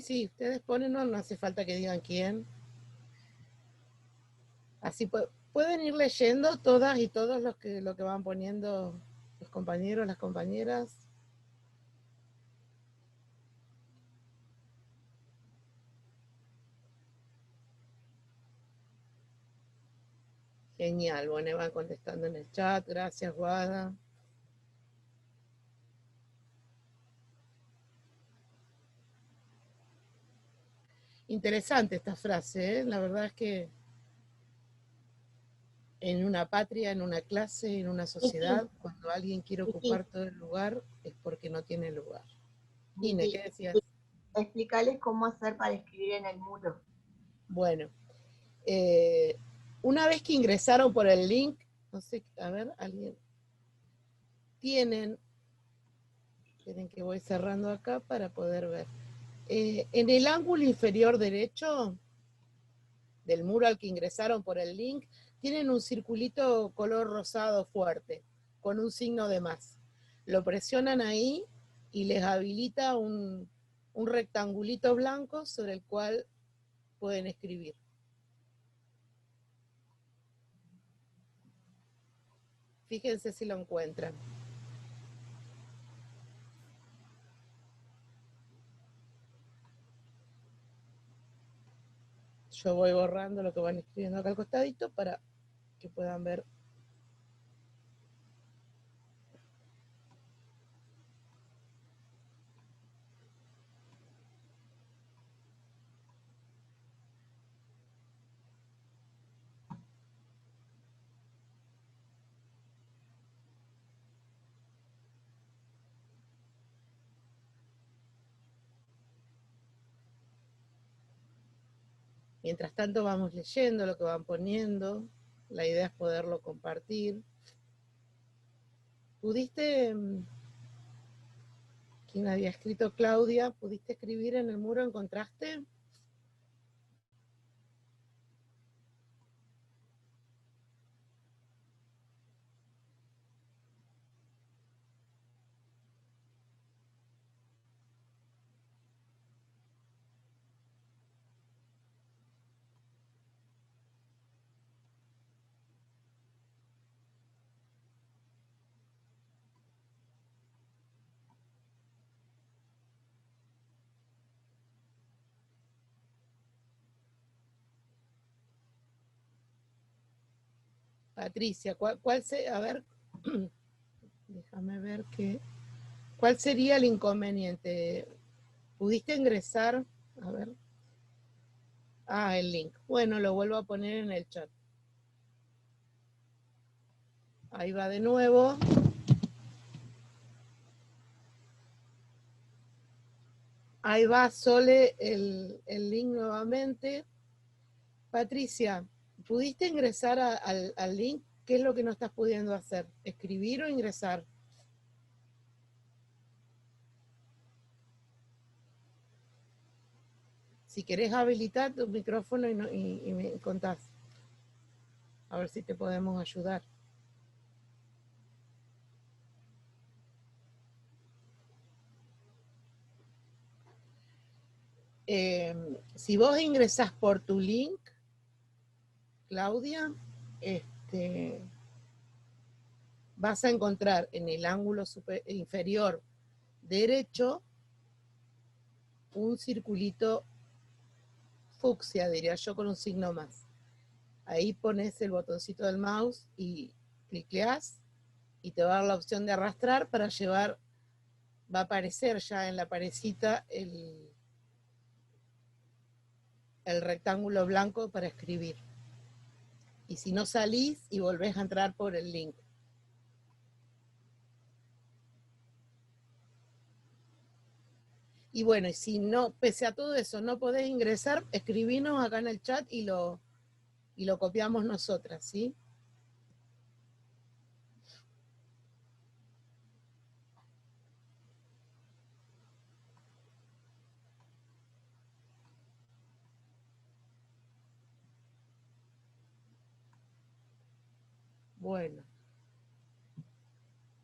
Sí, ustedes ponen, no hace falta que digan quién. Así pueden ir leyendo todas y todos lo que van poniendo los compañeros, las compañeras. Genial, bueno, van contestando en el chat. Gracias, Guada. Interesante esta frase, ¿eh? La verdad es que en una patria, en una clase, en una sociedad, cuando alguien quiere ocupar todo el lugar, es porque no tiene lugar. Ine, ¿qué decías? Explicarles cómo hacer para escribir en el muro. Bueno, una vez que ingresaron por el link, no sé, a ver, alguien, tienen que voy cerrando acá para poder ver. En el ángulo inferior derecho del muro al que ingresaron por el link, tienen un circulito color rosado fuerte, con un signo de más. Lo presionan ahí y les habilita un rectangulito blanco sobre el cual pueden escribir. Fíjense si lo encuentran. Yo voy borrando lo que van escribiendo acá al costadito para que puedan ver. Mientras tanto vamos leyendo lo que van poniendo. La idea es poderlo compartir. ¿Pudiste, quién había escrito Claudia, pudiste escribir en el muro, encontraste? Patricia, a ver, déjame ver ¿cuál sería el inconveniente? ¿Pudiste ingresar? A ver. Ah, el link. Bueno, lo vuelvo a poner en el chat. Ahí va de nuevo. Ahí va Sole el link nuevamente. Patricia, ¿pudiste ingresar al link? ¿Qué es lo que no estás pudiendo hacer? ¿Escribir o ingresar? Si querés habilitar tu micrófono y me contás. A ver si te podemos ayudar. Si vos ingresás por tu link, Claudia, vas a encontrar en el ángulo inferior derecho un circulito fucsia, diría yo, con un signo más. Ahí pones el botoncito del mouse y cliqueás y te va a dar la opción de arrastrar para llevar, va a aparecer ya en la parecita el rectángulo blanco para escribir. Y si no salís y volvés a entrar por el link. Y bueno, y si no, pese a todo eso, no podés ingresar, escribinos acá en el chat y lo copiamos nosotras, ¿sí? Bueno.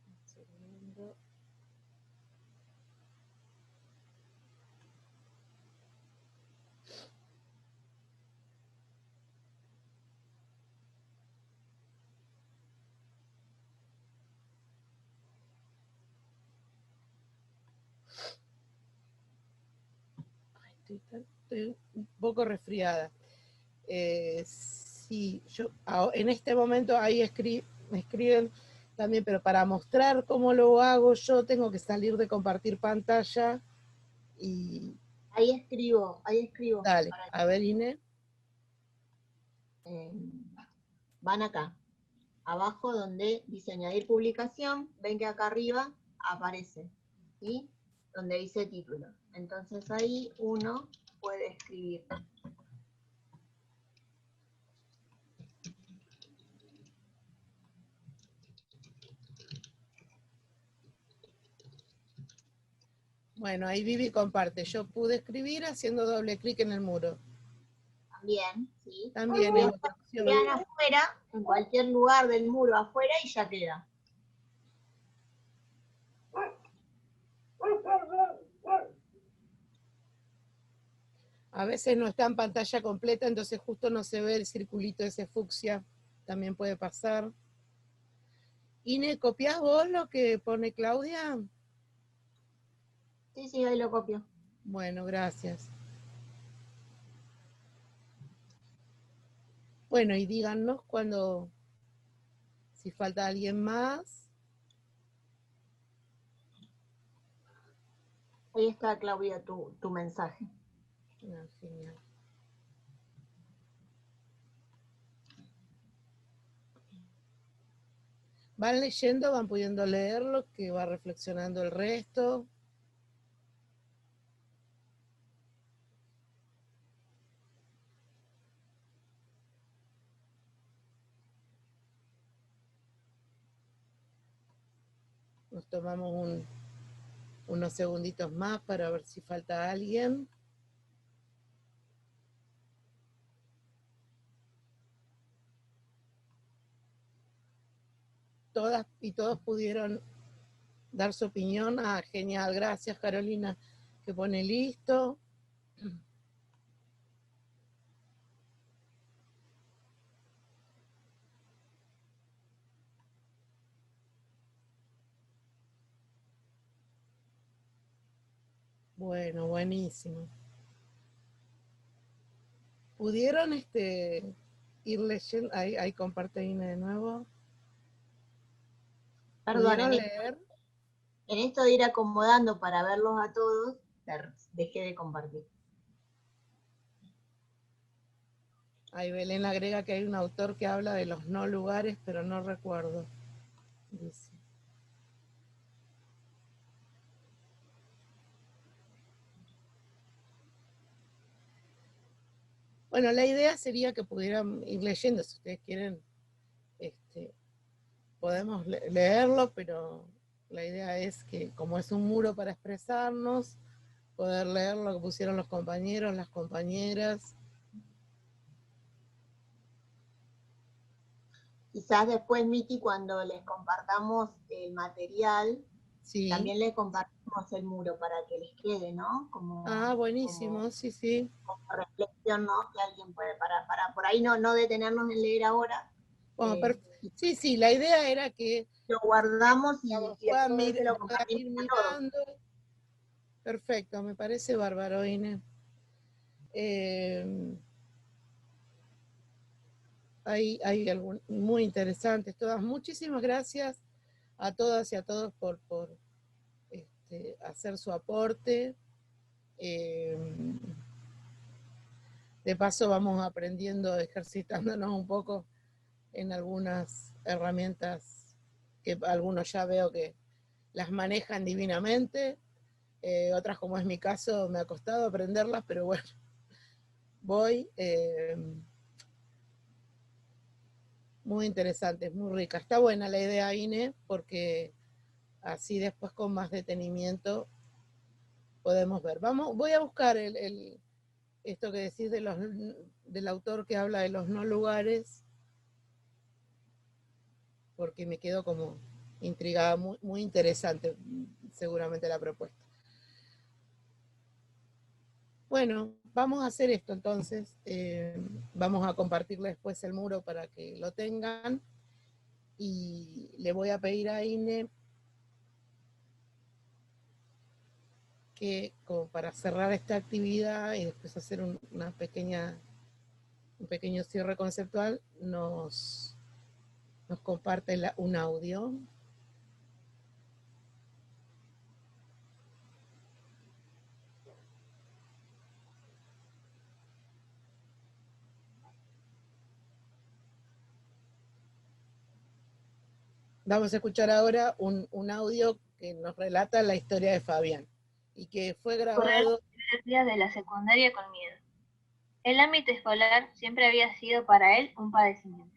Un segundo. Estoy un poco resfriada. Sí, yo en este momento ahí me escriben también, pero para mostrar cómo lo hago yo tengo que salir de compartir pantalla y... Ahí escribo. Dale, a ver, Inés. Van acá, abajo donde dice añadir publicación, ven que acá arriba aparece, ¿sí? Donde dice título. Entonces ahí uno puede escribir. Bueno, ahí Vivi comparte. Yo pude escribir haciendo doble clic en el muro. También, ¿sí? También hay quedan afuera, en cualquier lugar del muro afuera y ya queda. A veces no está en pantalla completa, entonces justo no se ve el circulito ese fucsia. También puede pasar. Ine, ¿copiás vos lo que pone Claudia? Sí, ahí lo copio. Bueno, gracias. Bueno, y díganos cuando, si falta alguien más. Ahí está, Claudia, tu mensaje. Ah, genial. Van leyendo, van pudiendo leerlo, que va reflexionando el resto. Nos tomamos unos segunditos más para ver si falta alguien. Todas y todos pudieron dar su opinión. Ah, genial, gracias Carolina, que pone listo. Bueno, buenísimo. ¿Pudieron ir leyendo? Ahí comparte Ine de nuevo. Perdón, leer? En esto de ir acomodando para verlos a todos, dejé de compartir. Ahí Belén agrega que hay un autor que habla de los no lugares, pero no recuerdo. Dice. Bueno, la idea sería que pudieran ir leyendo, si ustedes quieren, podemos leerlo, pero la idea es que, como es un muro para expresarnos, poder leer lo que pusieron los compañeros, las compañeras. Quizás después, Miki, cuando les compartamos el material, sí, también les compartimos el muro para que les quede, ¿no? Buenísimo, sí. Como reflexión, ¿no? Que alguien puede, para por ahí no detenernos en leer ahora. Bueno, sí, la idea era que lo guardamos y después lo compartimos ir mirando. Perfecto, me parece bárbaro, Ine. Hay muy interesantes todas. Muchísimas gracias a todas y a todos por hacer su aporte. De paso vamos aprendiendo, ejercitándonos un poco en algunas herramientas que algunos ya veo que las manejan divinamente, otras, como es mi caso, me ha costado aprenderlas, pero bueno, voy. Muy interesante, muy rica. Está buena la idea, Ine, porque así después con más detenimiento podemos ver. Voy a buscar esto que decís del autor que habla de los no lugares, porque me quedo como intrigada, muy, muy interesante seguramente la propuesta. Bueno, vamos a hacer esto entonces. Vamos a compartirle después el muro para que lo tengan. Y le voy a pedir a Ine que, como para cerrar esta actividad y después hacer un pequeño cierre conceptual, nos comparte un audio. Vamos a escuchar ahora un audio que nos relata la historia de Fabián y que fue grabado. Los primeros días de la secundaria con miedo. El ámbito escolar siempre había sido para él un padecimiento.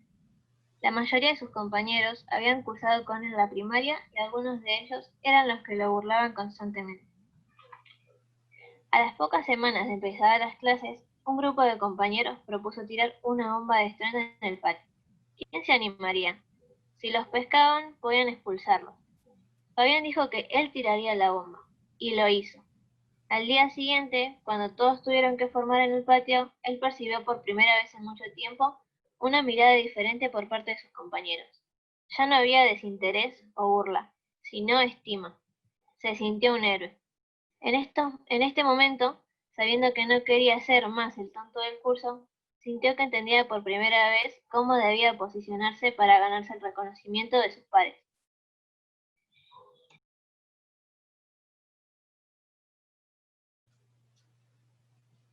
La mayoría de sus compañeros habían cursado con él la primaria y algunos de ellos eran los que lo burlaban constantemente. A las pocas semanas de empezar las clases, un grupo de compañeros propuso tirar una bomba de estruendo en el patio. ¿Quién se animaría? Si los pescaban, podían expulsarlos. Fabián dijo que él tiraría la bomba, y lo hizo. Al día siguiente, cuando todos tuvieron que formar en el patio, él percibió por primera vez en mucho tiempo una mirada diferente por parte de sus compañeros. Ya no había desinterés o burla, sino estima. Se sintió un héroe. En este momento, sabiendo que no quería ser más el tonto del curso, sintió que entendía por primera vez cómo debía posicionarse para ganarse el reconocimiento de sus pares.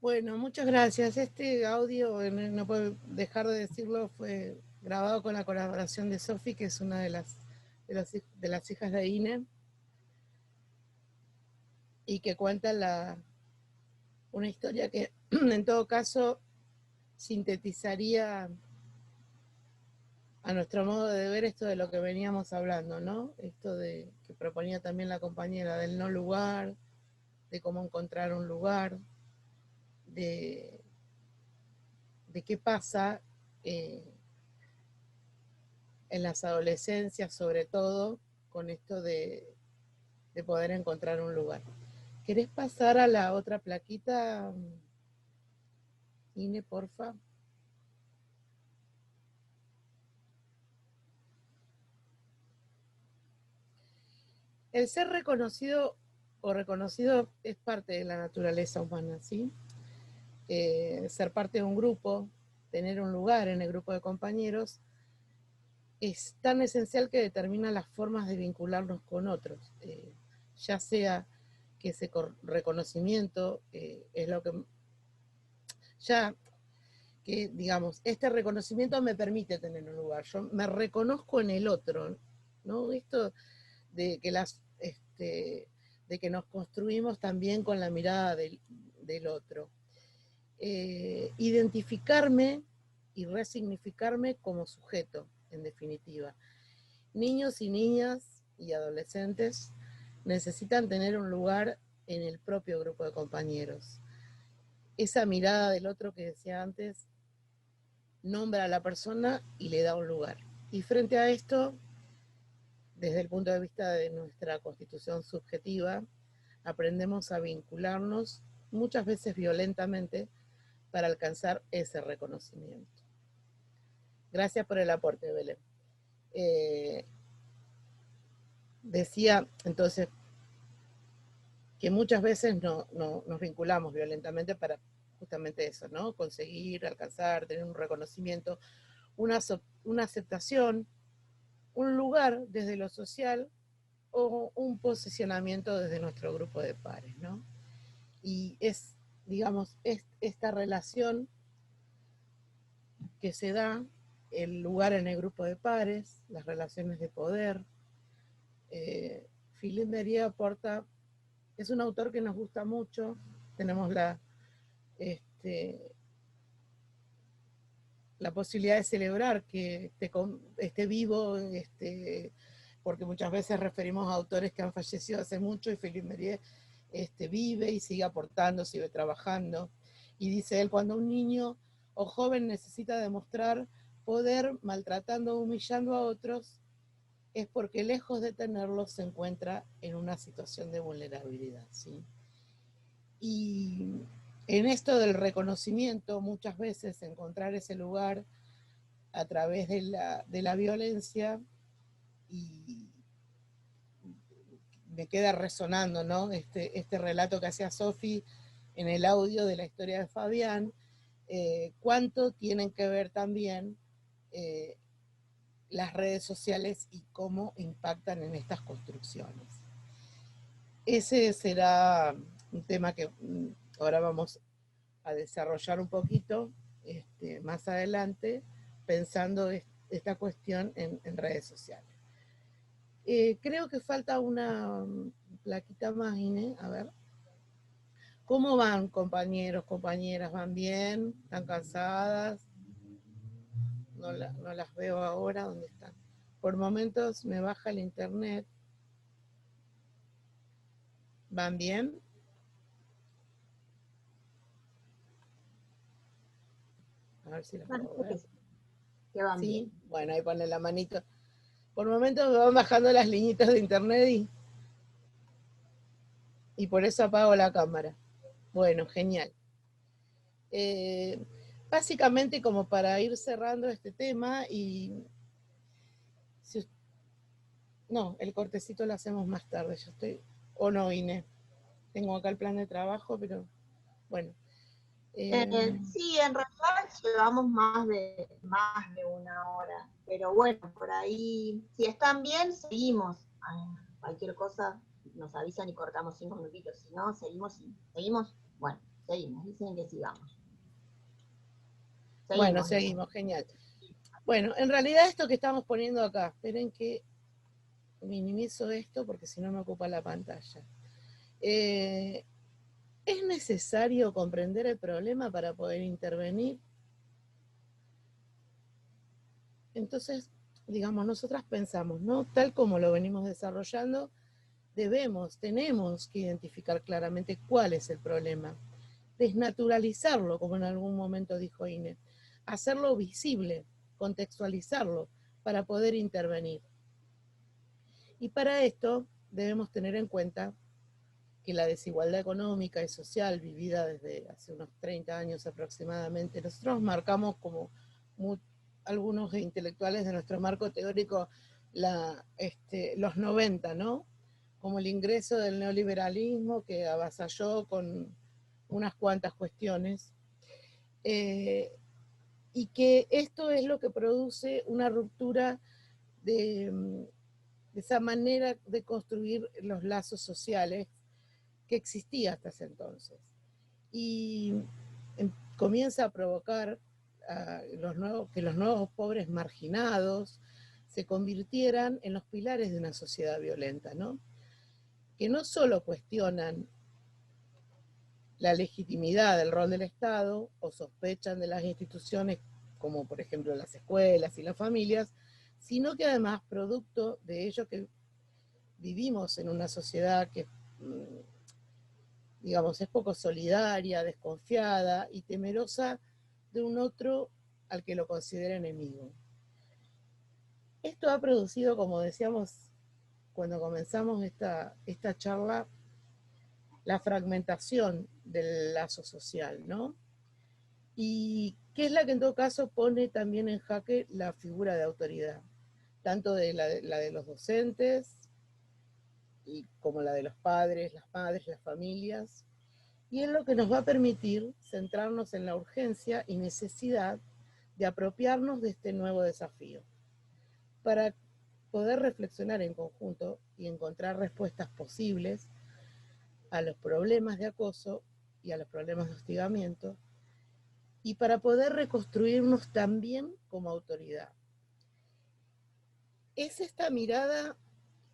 Bueno, muchas gracias. Este audio, no puedo dejar de decirlo, fue grabado con la colaboración de Sofi, que es una de las hijas de Ine, y que cuenta una historia que en todo caso sintetizaría a nuestro modo de ver esto de lo que veníamos hablando, ¿no? Esto de que proponía también la compañera del no lugar, de cómo encontrar un lugar, de qué pasa en las adolescencias, sobre todo, con esto de poder encontrar un lugar. ¿Querés pasar a la otra plaquita, Ine, porfa? El ser reconocido o reconocido es parte de la naturaleza humana, ¿sí? Ser parte de un grupo, tener un lugar en el grupo de compañeros, es tan esencial que determina las formas de vincularnos con otros, ya sea que ese reconocimiento es lo que, ya que, digamos, este reconocimiento me permite tener un lugar, yo me reconozco en el otro, ¿no? Esto de que de que nos construimos también con la mirada del otro. Identificarme y resignificarme como sujeto, en definitiva. Niños y niñas y adolescentes necesitan tener un lugar en el propio grupo de compañeros. Esa mirada del otro que decía antes nombra a la persona y le da un lugar. Y frente a esto, desde el punto de vista de nuestra constitución subjetiva, aprendemos a vincularnos, muchas veces violentamente, para alcanzar ese reconocimiento. Gracias por el aporte, Belén. Decía entonces que muchas veces nos vinculamos violentamente para justamente eso, ¿no? Conseguir, alcanzar, tener un reconocimiento, una aceptación, un lugar desde lo social o un posicionamiento desde nuestro grupo de pares, ¿no? Y es, digamos, esta relación que se da, el lugar en el grupo de pares, las relaciones de poder. Philippe Mérieux aporta, es un autor que nos gusta mucho, tenemos la posibilidad de celebrar que esté vivo, porque muchas veces referimos a autores que han fallecido hace mucho, y Philippe Mérieux vive y sigue aportando, sigue trabajando. Y dice él, cuando un niño o joven necesita demostrar poder maltratando o humillando a otros, es porque lejos de tenerlos se encuentra en una situación de vulnerabilidad, ¿sí? Y en esto del reconocimiento, muchas veces encontrar ese lugar a través de la violencia, y me queda resonando, ¿no? Este relato que hacía Sofi en el audio de la historia de Fabián, cuánto tienen que ver también las redes sociales y cómo impactan en estas construcciones. Ese será un tema que ahora vamos a desarrollar un poquito más adelante, pensando esta cuestión en redes sociales. Creo que falta una plaquita más, Inés, a ver. ¿Cómo van, compañeros, compañeras? ¿Van bien? ¿Están cansadas? No las veo ahora, ¿dónde están? Por momentos me baja el internet. ¿Van bien? A ver si las puedo ver. Que van ¿Sí? Bien. Bueno, ahí pone la manito. Por momentos me van bajando las liñitas de internet y por eso apago la cámara. Bueno, genial. Básicamente, como para ir cerrando este tema, no, el cortecito lo hacemos más tarde. Yo estoy, o no, Inés. Tengo acá el plan de trabajo, pero bueno. Sí, en realidad llevamos más de 1 hora, pero bueno, por ahí, si están bien, seguimos. Cualquier cosa nos avisan y cortamos 5 minutitos, si no, seguimos, bueno, seguimos, dicen que sigamos. Bueno, seguimos, genial. Bueno, en realidad esto que estamos poniendo acá, esperen que minimizo esto porque si no me ocupa la pantalla. ¿Es necesario comprender el problema para poder intervenir? Entonces, digamos, nosotras pensamos, ¿no? Tal como lo venimos desarrollando, tenemos que identificar claramente cuál es el problema, desnaturalizarlo, como en algún momento dijo Inés, hacerlo visible, contextualizarlo para poder intervenir. Y para esto debemos tener en cuenta que la desigualdad económica y social vivida desde hace unos 30 años aproximadamente, nosotros marcamos como algunos intelectuales de nuestro marco teórico los 90, ¿no? Como el ingreso del neoliberalismo que avasalló con unas cuantas cuestiones, y que esto es lo que produce una ruptura de esa manera de construir los lazos sociales que existía hasta ese entonces. Y comienza a provocar que los nuevos pobres marginados se convirtieran en los pilares de una sociedad violenta, ¿no? Que no solo cuestionan la legitimidad del rol del Estado o sospechan de las instituciones como por ejemplo las escuelas y las familias, sino que además producto de ello que vivimos en una sociedad que digamos, es poco solidaria, desconfiada y temerosa de un otro al que lo considera enemigo. Esto ha producido, como decíamos cuando comenzamos esta charla, la fragmentación del lazo social, ¿no? Y que es la que en todo caso pone también en jaque la figura de autoridad, tanto de la de los docentes, como la de los padres, las madres, las familias, y es lo que nos va a permitir centrarnos en la urgencia y necesidad de apropiarnos de este nuevo desafío, para poder reflexionar en conjunto y encontrar respuestas posibles a los problemas de acoso y a los problemas de hostigamiento, y para poder reconstruirnos también como autoridad. Es esta mirada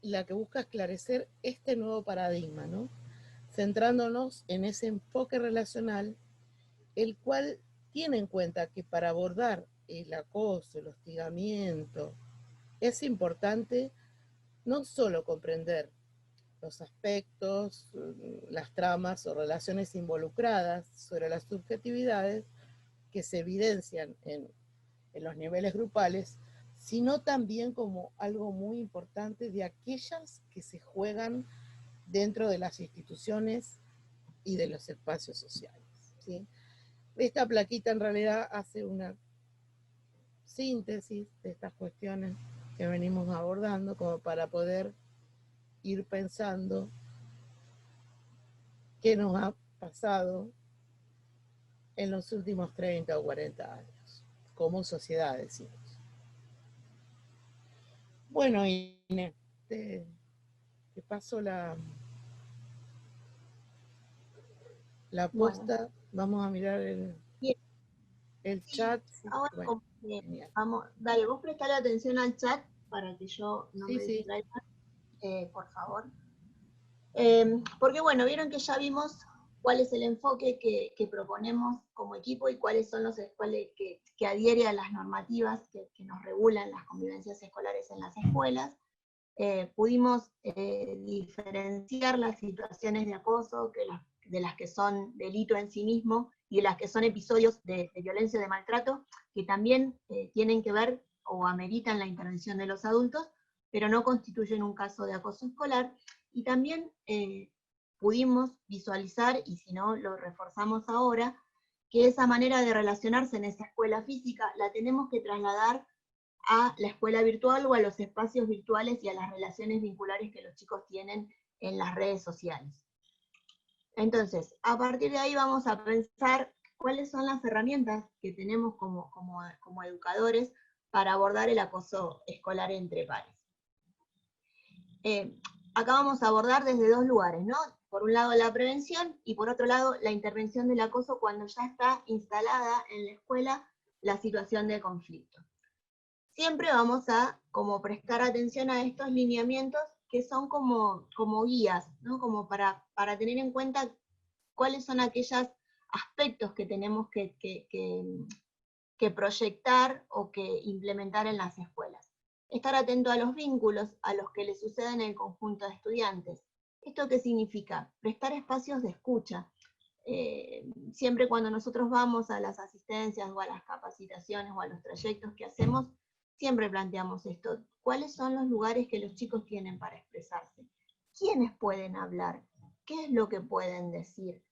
la que busca esclarecer este nuevo paradigma, ¿no? Centrándonos en ese enfoque relacional, el cual tiene en cuenta que para abordar el acoso, el hostigamiento, es importante no solo comprender los aspectos, las tramas o relaciones involucradas sobre las subjetividades que se evidencian en los niveles grupales, sino también como algo muy importante de aquellas que se juegan dentro de las instituciones y de los espacios sociales, ¿sí? Esta plaquita en realidad hace una síntesis de estas cuestiones que venimos abordando, como para poder ir pensando qué nos ha pasado en los últimos 30 o 40 años, como sociedad, decimos. Bueno, Inés, te paso la posta. Bueno, vamos a mirar el chat. Ahora, bueno, vamos, dale, vos prestale atención al chat para que yo no me distraiga, por favor. Porque bueno, vieron que ya vimos cuál es el enfoque que proponemos como equipo y cuáles son los cuales que adhiere a las normativas que nos regulan las convivencias escolares en las escuelas. Pudimos diferenciar las situaciones de acoso de las que son delito en sí mismo y de las que son episodios de violencia o de maltrato, que también tienen que ver o ameritan la intervención de los adultos, pero no constituyen un caso de acoso escolar. Y también pudimos visualizar, y si no lo reforzamos ahora, que esa manera de relacionarse en esa escuela física la tenemos que trasladar a la escuela virtual o a los espacios virtuales y a las relaciones vinculares que los chicos tienen en las redes sociales. Entonces, a partir de ahí vamos a pensar cuáles son las herramientas que tenemos como educadores para abordar el acoso escolar entre pares. Acá vamos a abordar desde dos lugares, ¿no? Por un lado la prevención y por otro lado la intervención del acoso cuando ya está instalada en la escuela la situación de conflicto. Siempre vamos a como prestar atención a estos lineamientos que son como guías, ¿no? Como para tener en cuenta cuáles son aquellos aspectos que tenemos que proyectar o que implementar en las escuelas. Estar atento a los vínculos a los que le suceden en el conjunto de estudiantes. ¿Esto qué significa? Prestar espacios de escucha. Siempre cuando nosotros vamos a las asistencias o a las capacitaciones o a los trayectos que hacemos, siempre planteamos esto. ¿Cuáles son los lugares que los chicos tienen para expresarse? ¿Quiénes pueden hablar? ¿Qué es lo que pueden decir?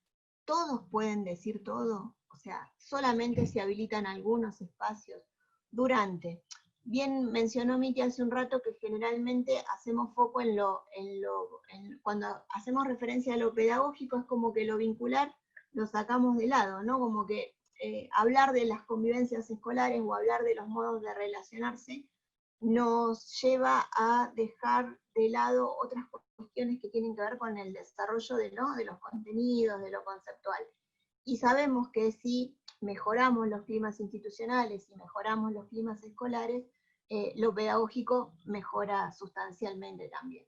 ¿Todos pueden decir todo? O sea, solamente se habilitan algunos espacios. Durante. Bien mencionó Miti hace un rato que generalmente hacemos foco cuando hacemos referencia a lo pedagógico, es como que lo vincular lo sacamos de lado, ¿no? Como que hablar de las convivencias escolares o hablar de los modos de relacionarse nos lleva a dejar de lado otras cuestiones que tienen que ver con el desarrollo de los contenidos, de lo conceptual. Y sabemos que si mejoramos los climas institucionales y mejoramos los climas escolares, lo pedagógico mejora sustancialmente también.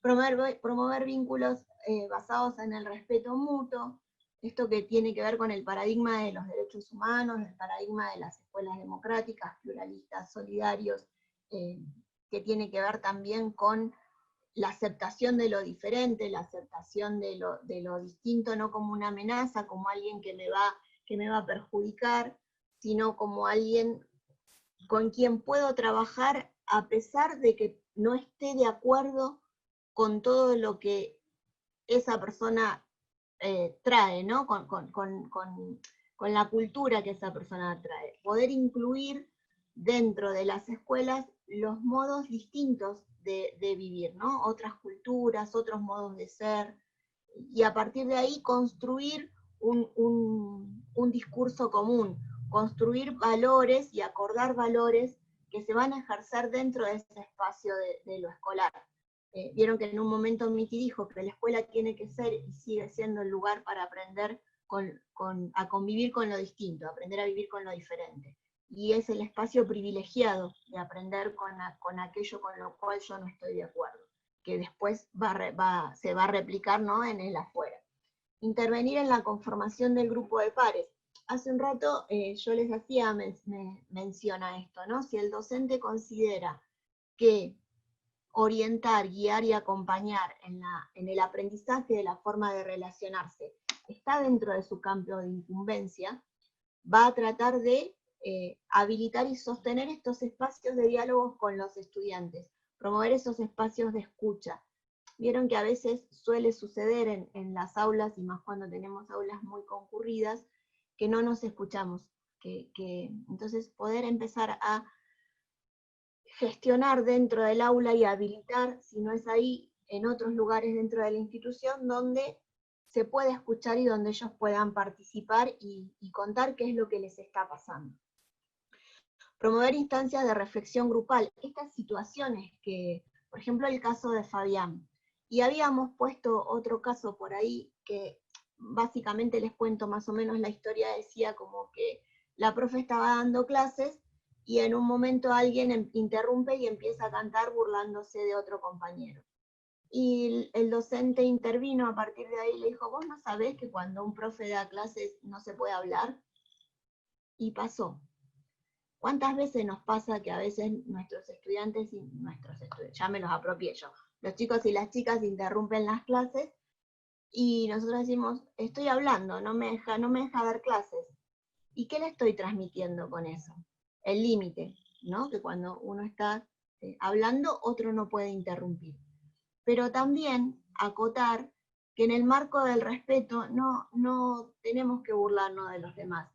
Promover vínculos basados en el respeto mutuo, esto que tiene que ver con el paradigma de los derechos humanos, el paradigma de las escuelas democráticas, pluralistas, solidarios, que tiene que ver también con la aceptación de lo diferente, la aceptación de lo distinto, no como una amenaza, como alguien que me va a perjudicar, sino como alguien con quien puedo trabajar a pesar de que no esté de acuerdo con todo lo que esa persona trae, ¿no? Con la cultura que esa persona trae. Poder incluir dentro de las escuelas los modos distintos de vivir, ¿no? Otras culturas, otros modos de ser, y a partir de ahí construir un discurso común, construir valores y acordar valores que se van a ejercer dentro de ese espacio de lo escolar. Vieron que en un momento Miti dijo que la escuela tiene que ser y sigue siendo el lugar para aprender a convivir con lo distinto, aprender a vivir con lo diferente. Y es el espacio privilegiado de aprender con aquello con lo cual yo no estoy de acuerdo, que después se va a replicar, ¿no?, en el afuera. Intervenir en la conformación del grupo de pares. Hace un rato yo les hacía mención a esto, ¿no? Si el docente considera que orientar, guiar y acompañar en el aprendizaje de la forma de relacionarse está dentro de su campo de incumbencia, va a tratar de habilitar y sostener estos espacios de diálogo con los estudiantes, promover esos espacios de escucha. Vieron que a veces suele suceder en las aulas, y más cuando tenemos aulas muy concurridas, que no nos escuchamos. Entonces poder empezar a gestionar dentro del aula y habilitar, si no es ahí, en otros lugares dentro de la institución, donde se puede escuchar y donde ellos puedan participar y contar qué es lo que les está pasando. Promover instancias de reflexión grupal. Estas situaciones que, por ejemplo, el caso de Fabián, y habíamos puesto otro caso por ahí que básicamente les cuento más o menos la historia, decía como que la profe estaba dando clases y en un momento alguien interrumpe y empieza a cantar burlándose de otro compañero. Y el docente intervino a partir de ahí y le dijo, ¿vos no sabés que cuando un profe da clases no se puede hablar? Y pasó. ¿Cuántas veces nos pasa que a veces nuestros estudiantes, ya me los apropié yo, los chicos y las chicas interrumpen las clases y nosotros decimos, estoy hablando, no me deja dar clases? ¿Y qué le estoy transmitiendo con eso? El límite, ¿no? Que cuando uno está hablando, otro no puede interrumpir. Pero también acotar que en el marco del respeto no tenemos que burlarnos de los demás.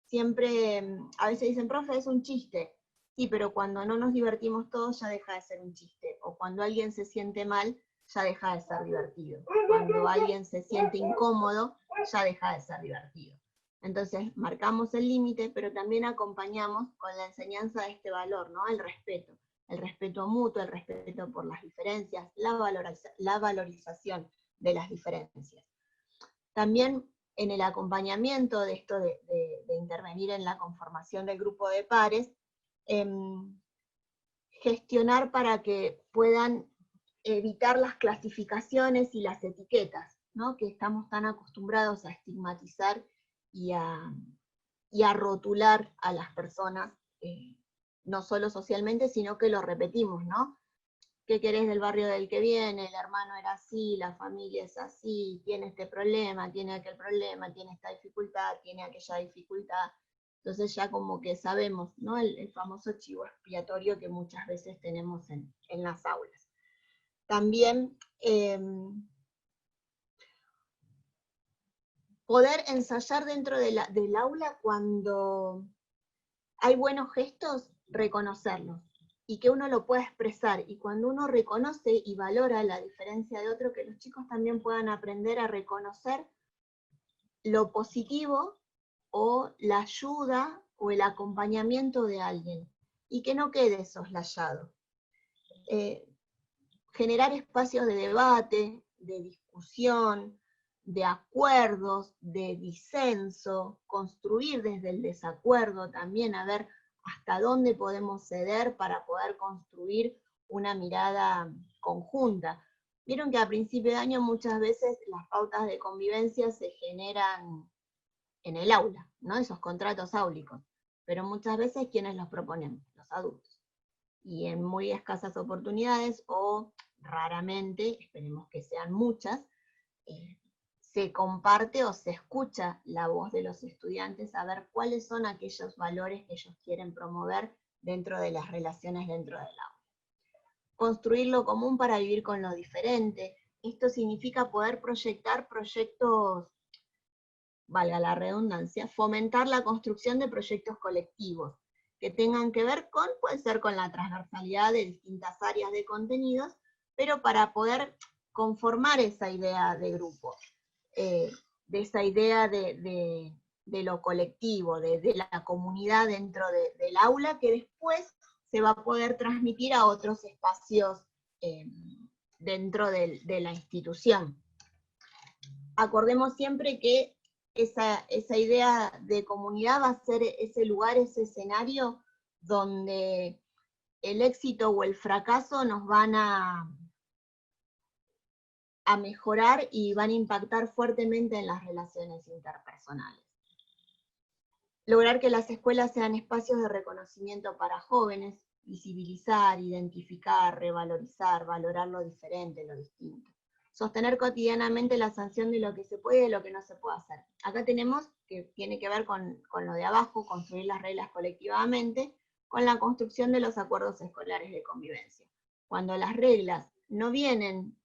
Siempre, a veces dicen, profe, es un chiste. Sí, pero cuando no nos divertimos todos ya deja de ser un chiste. O cuando alguien se siente mal, ya deja de ser divertido. Cuando alguien se siente incómodo, ya deja de ser divertido. Entonces, marcamos el límite, pero también acompañamos con la enseñanza de este valor, ¿no? El respeto mutuo, el respeto por las diferencias, la valorización de las diferencias. También en el acompañamiento de esto de intervenir en la conformación del grupo de pares, gestionar para que puedan evitar las clasificaciones y las etiquetas, ¿no? Que estamos tan acostumbrados a estigmatizar y a rotular a las personas, no solo socialmente, sino que lo repetimos, ¿no? ¿Qué querés del barrio del que viene? El hermano era así, la familia es así, tiene este problema, tiene aquel problema, tiene esta dificultad, tiene aquella dificultad. Entonces ya como que sabemos, ¿no? El famoso chivo expiatorio que muchas veces tenemos en las aulas. También poder ensayar dentro del aula cuando hay buenos gestos, reconocerlos, y que uno lo pueda expresar, y cuando uno reconoce y valora la diferencia de otro, que los chicos también puedan aprender a reconocer lo positivo o la ayuda o el acompañamiento de alguien, y que no quede soslayado. Generar espacios de debate, de discusión, de acuerdos, de disenso, construir desde el desacuerdo también, a ver hasta dónde podemos ceder para poder construir una mirada conjunta. Vieron que a principio de año muchas veces las pautas de convivencia se generan en el aula, ¿no? Esos contratos áulicos, pero muchas veces ¿quiénes los proponemos? Los adultos. Y en muy escasas oportunidades, o raramente, esperemos que sean muchas, se comparte o se escucha la voz de los estudiantes a ver cuáles son aquellos valores que ellos quieren promover dentro de las relaciones dentro del aula. Construir lo común para vivir con lo diferente. Esto significa poder proyectar proyectos, valga la redundancia, fomentar la construcción de proyectos colectivos que tengan que ver con, puede ser con la transversalidad de distintas áreas de contenidos, pero para poder conformar esa idea de grupo, de esa idea de lo colectivo, de la comunidad dentro del aula, que después se va a poder transmitir a otros espacios dentro de la institución. Acordemos siempre que esa idea de comunidad va a ser ese lugar, ese escenario donde el éxito o el fracaso nos van a mejorar y van a impactar fuertemente en las relaciones interpersonales. Lograr que las escuelas sean espacios de reconocimiento para jóvenes, visibilizar, identificar, revalorizar, valorar lo diferente, lo distinto. Sostener cotidianamente la sanción de lo que se puede y de lo que no se puede hacer. Acá tenemos, que tiene que ver con lo de abajo, construir las reglas colectivamente, con la construcción de los acuerdos escolares de convivencia. Cuando las reglas no vienen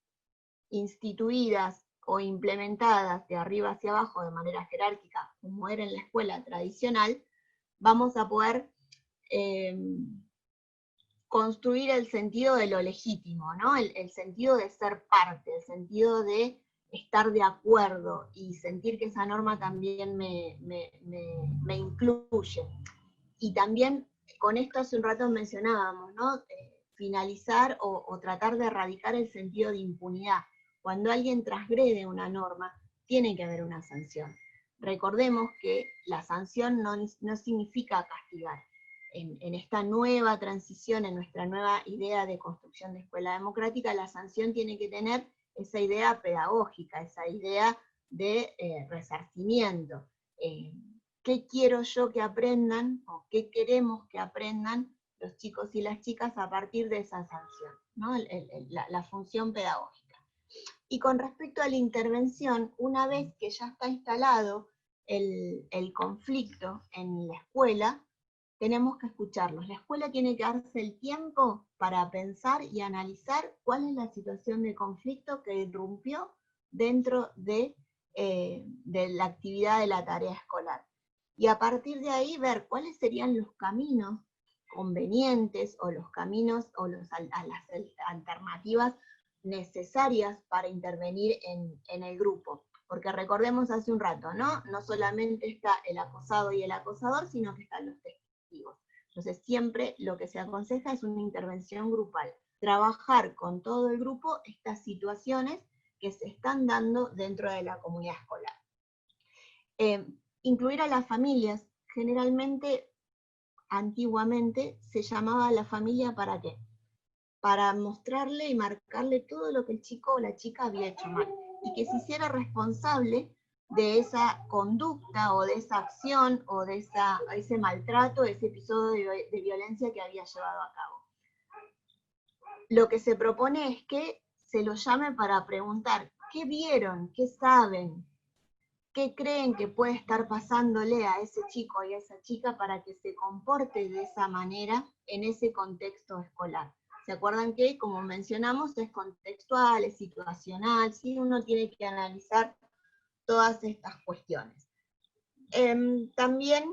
instituidas o implementadas de arriba hacia abajo de manera jerárquica, como era en la escuela tradicional, vamos a poder construir el sentido de lo legítimo, ¿no? El sentido de ser parte, el sentido de estar de acuerdo y sentir que esa norma también me incluye. Y también, con esto hace un rato mencionábamos, ¿no? Finalizar o tratar de erradicar el sentido de impunidad. Cuando alguien transgrede una norma, tiene que haber una sanción. Recordemos que la sanción no significa castigar. En esta nueva transición, en nuestra nueva idea de construcción de escuela democrática, la sanción tiene que tener esa idea pedagógica, esa idea de resarcimiento. ¿Qué quiero yo que aprendan, o qué queremos que aprendan los chicos y las chicas a partir de esa sanción, ¿no? La función pedagógica. Y con respecto a la intervención, una vez que ya está instalado el conflicto en la escuela, tenemos que escucharlos. La escuela tiene que darse el tiempo para pensar y analizar cuál es la situación de conflicto que irrumpió dentro de la actividad de la tarea escolar. Y a partir de ahí ver cuáles serían los caminos convenientes o los caminos o las alternativas necesarias para intervenir en el grupo. Porque recordemos hace un rato, ¿no? No solamente está el acosado y el acosador, sino que están los testigos. Entonces siempre lo que se aconseja es una intervención grupal. Trabajar con todo el grupo estas situaciones que se están dando dentro de la comunidad escolar. Incluir a las familias. Generalmente, antiguamente, se llamaba a la familia ¿para qué? Para mostrarle y marcarle todo lo que el chico o la chica había hecho mal, y que se hiciera responsable de esa conducta o de esa acción o de ese maltrato, ese episodio de violencia que había llevado a cabo. Lo que se propone es que se lo llame para preguntar qué vieron, qué saben, qué creen que puede estar pasándole a ese chico y a esa chica para que se comporte de esa manera en ese contexto escolar. ¿Se acuerdan que, como mencionamos, es contextual, es situacional, ¿sí? Uno tiene que analizar todas estas cuestiones. También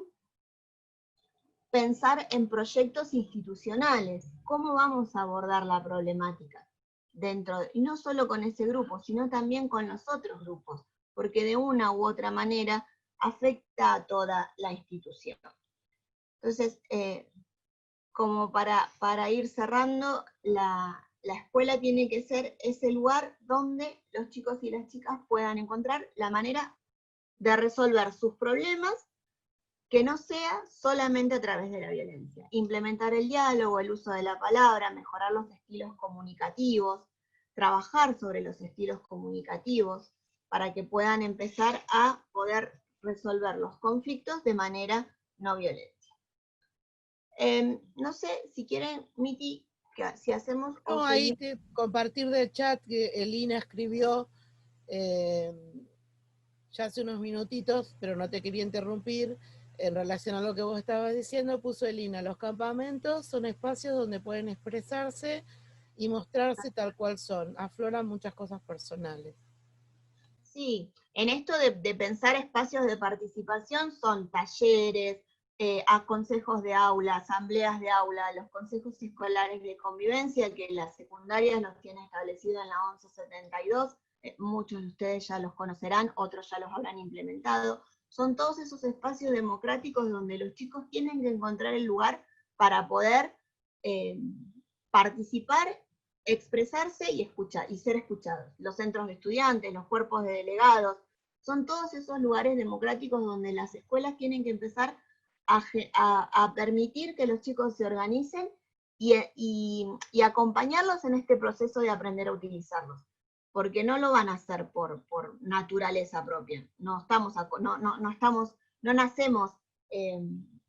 pensar en proyectos institucionales. ¿Cómo vamos a abordar la problemática? Y no solo con ese grupo, sino también con los otros grupos, porque de una u otra manera afecta a toda la institución. Entonces, como para ir cerrando, la escuela tiene que ser ese lugar donde los chicos y las chicas puedan encontrar la manera de resolver sus problemas, que no sea solamente a través de la violencia. Implementar el diálogo, el uso de la palabra, mejorar los estilos comunicativos, trabajar sobre los estilos comunicativos, para que puedan empezar a poder resolver los conflictos de manera no violenta. No sé si quieren, Miti, si hacemos... No, ahí compartir de chat que Elina escribió ya hace unos minutitos, pero no te quería interrumpir, en relación a lo que vos estabas diciendo, puso Elina: los campamentos son espacios donde pueden expresarse y mostrarse tal cual son, afloran muchas cosas personales. Sí, en esto de pensar espacios de participación son talleres, a consejos de aula, asambleas de aula, los consejos escolares de convivencia, que las secundarias los tienen establecido en la 1172, muchos de ustedes ya los conocerán, otros ya los habrán implementado. Son todos esos espacios democráticos donde los chicos tienen que encontrar el lugar para poder participar, expresarse y escuchar, y ser escuchados. Los centros de estudiantes, los cuerpos de delegados, son todos esos lugares democráticos donde las escuelas tienen que empezar a permitir que los chicos se organicen y acompañarlos en este proceso de aprender a utilizarlos. Porque no lo van a hacer por naturaleza propia. No nacemos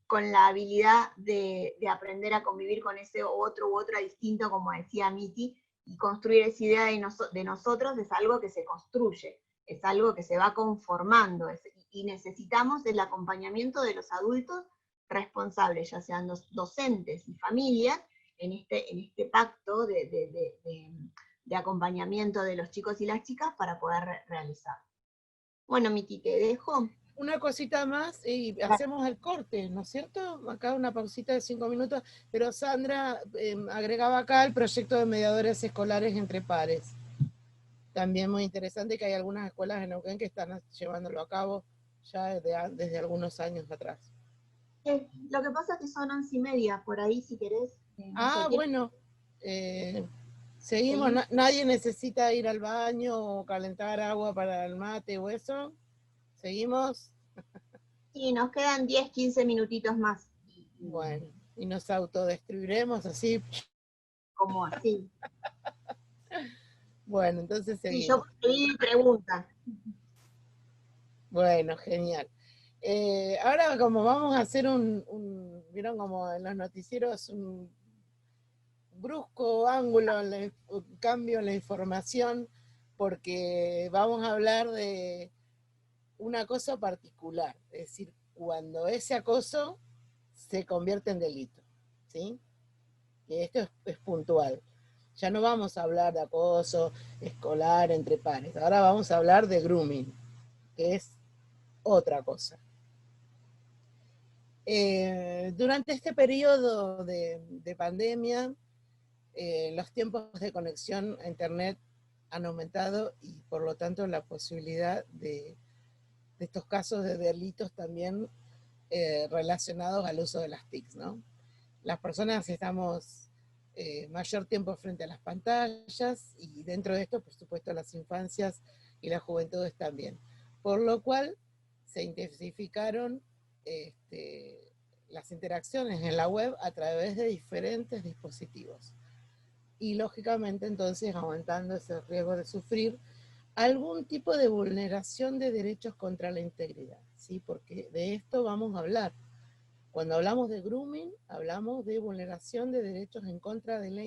con la habilidad de aprender a convivir con ese otro u otra distinto, como decía Miti, y construir esa idea de nosotros es algo que se construye, es algo que se va conformando, y necesitamos el acompañamiento de los adultos responsables, ya sean docentes y familias, en este pacto de acompañamiento de los chicos y las chicas para poder realizar. Bueno, Miti, te dejo. Una cosita más y hacemos el corte, ¿no es cierto? Acá una pausita de 5 minutos, pero Sandra agregaba acá el proyecto de mediadores escolares entre pares. También muy interesante, que hay algunas escuelas en Neuquén que están llevándolo a cabo ya desde algunos años atrás. Lo que pasa es que son 11:30, por ahí si querés. Bueno, seguimos, nadie necesita ir al baño o calentar agua para el mate o eso. ¿Seguimos? Sí, nos quedan 10, 15 minutitos más. Bueno, y nos autodestruiremos así. Como así. Bueno, entonces seguimos. Sí, yo pedí pregunta. Bueno, genial. Ahora como vamos a hacer vieron como en los noticieros, un brusco ángulo, un cambio en la información, porque vamos a hablar de un acoso particular, es decir, cuando ese acoso se convierte en delito, ¿sí? Y esto es puntual. Ya no vamos a hablar de acoso escolar entre pares, ahora vamos a hablar de grooming, que es otra cosa. Durante este periodo de pandemia, los tiempos de conexión a internet han aumentado y por lo tanto la posibilidad de estos casos de delitos también relacionados al uso de las TICs, ¿no? Las personas estamos mayor tiempo frente a las pantallas y dentro de esto, por supuesto, las infancias y las juventudes también. Por lo cual se intensificaron las interacciones en la web a través de diferentes dispositivos. Y lógicamente entonces aumentando ese riesgo de sufrir algún tipo de vulneración de derechos contra la integridad, ¿sí? Porque de esto vamos a hablar. Cuando hablamos de grooming, hablamos de vulneración de derechos en contra de la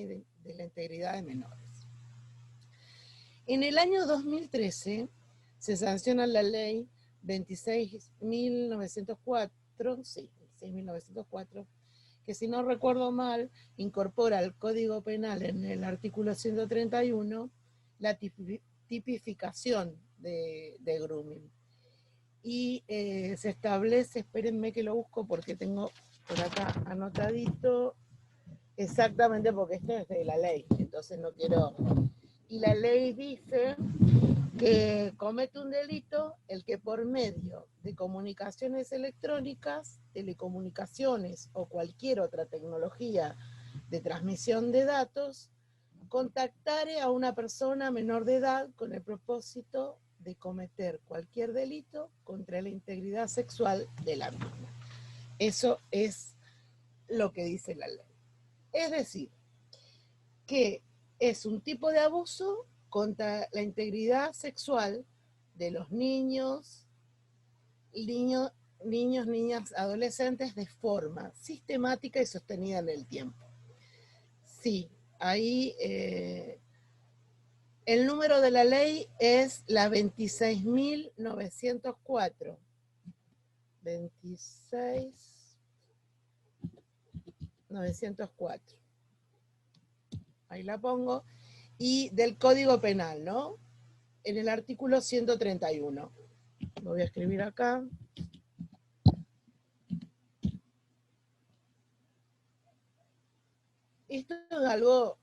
integridad de menores. En el año 2013 se sanciona la ley 26.904, sí, 26.904, que si no recuerdo mal, incorpora al Código Penal en el artículo 131 la tipificación de grooming. Y se establece, espérenme que lo busco porque tengo por acá anotadito, exactamente porque esto es de la ley, entonces no quiero... Y la ley dice que comete un delito el que por medio de comunicaciones electrónicas, telecomunicaciones o cualquier otra tecnología de transmisión de datos, contactare a una persona menor de edad con el propósito de cometer cualquier delito contra la integridad sexual de la misma. Eso es lo que dice la ley. Es decir, que es un tipo de abuso contra la integridad sexual de los niños, niñas, adolescentes de forma sistemática y sostenida en el tiempo. Sí, ahí el número de la ley es la 26.904. 26.904. Ahí la pongo. Y del Código Penal, ¿no? En el artículo 131. Lo voy a escribir acá. Esto es algo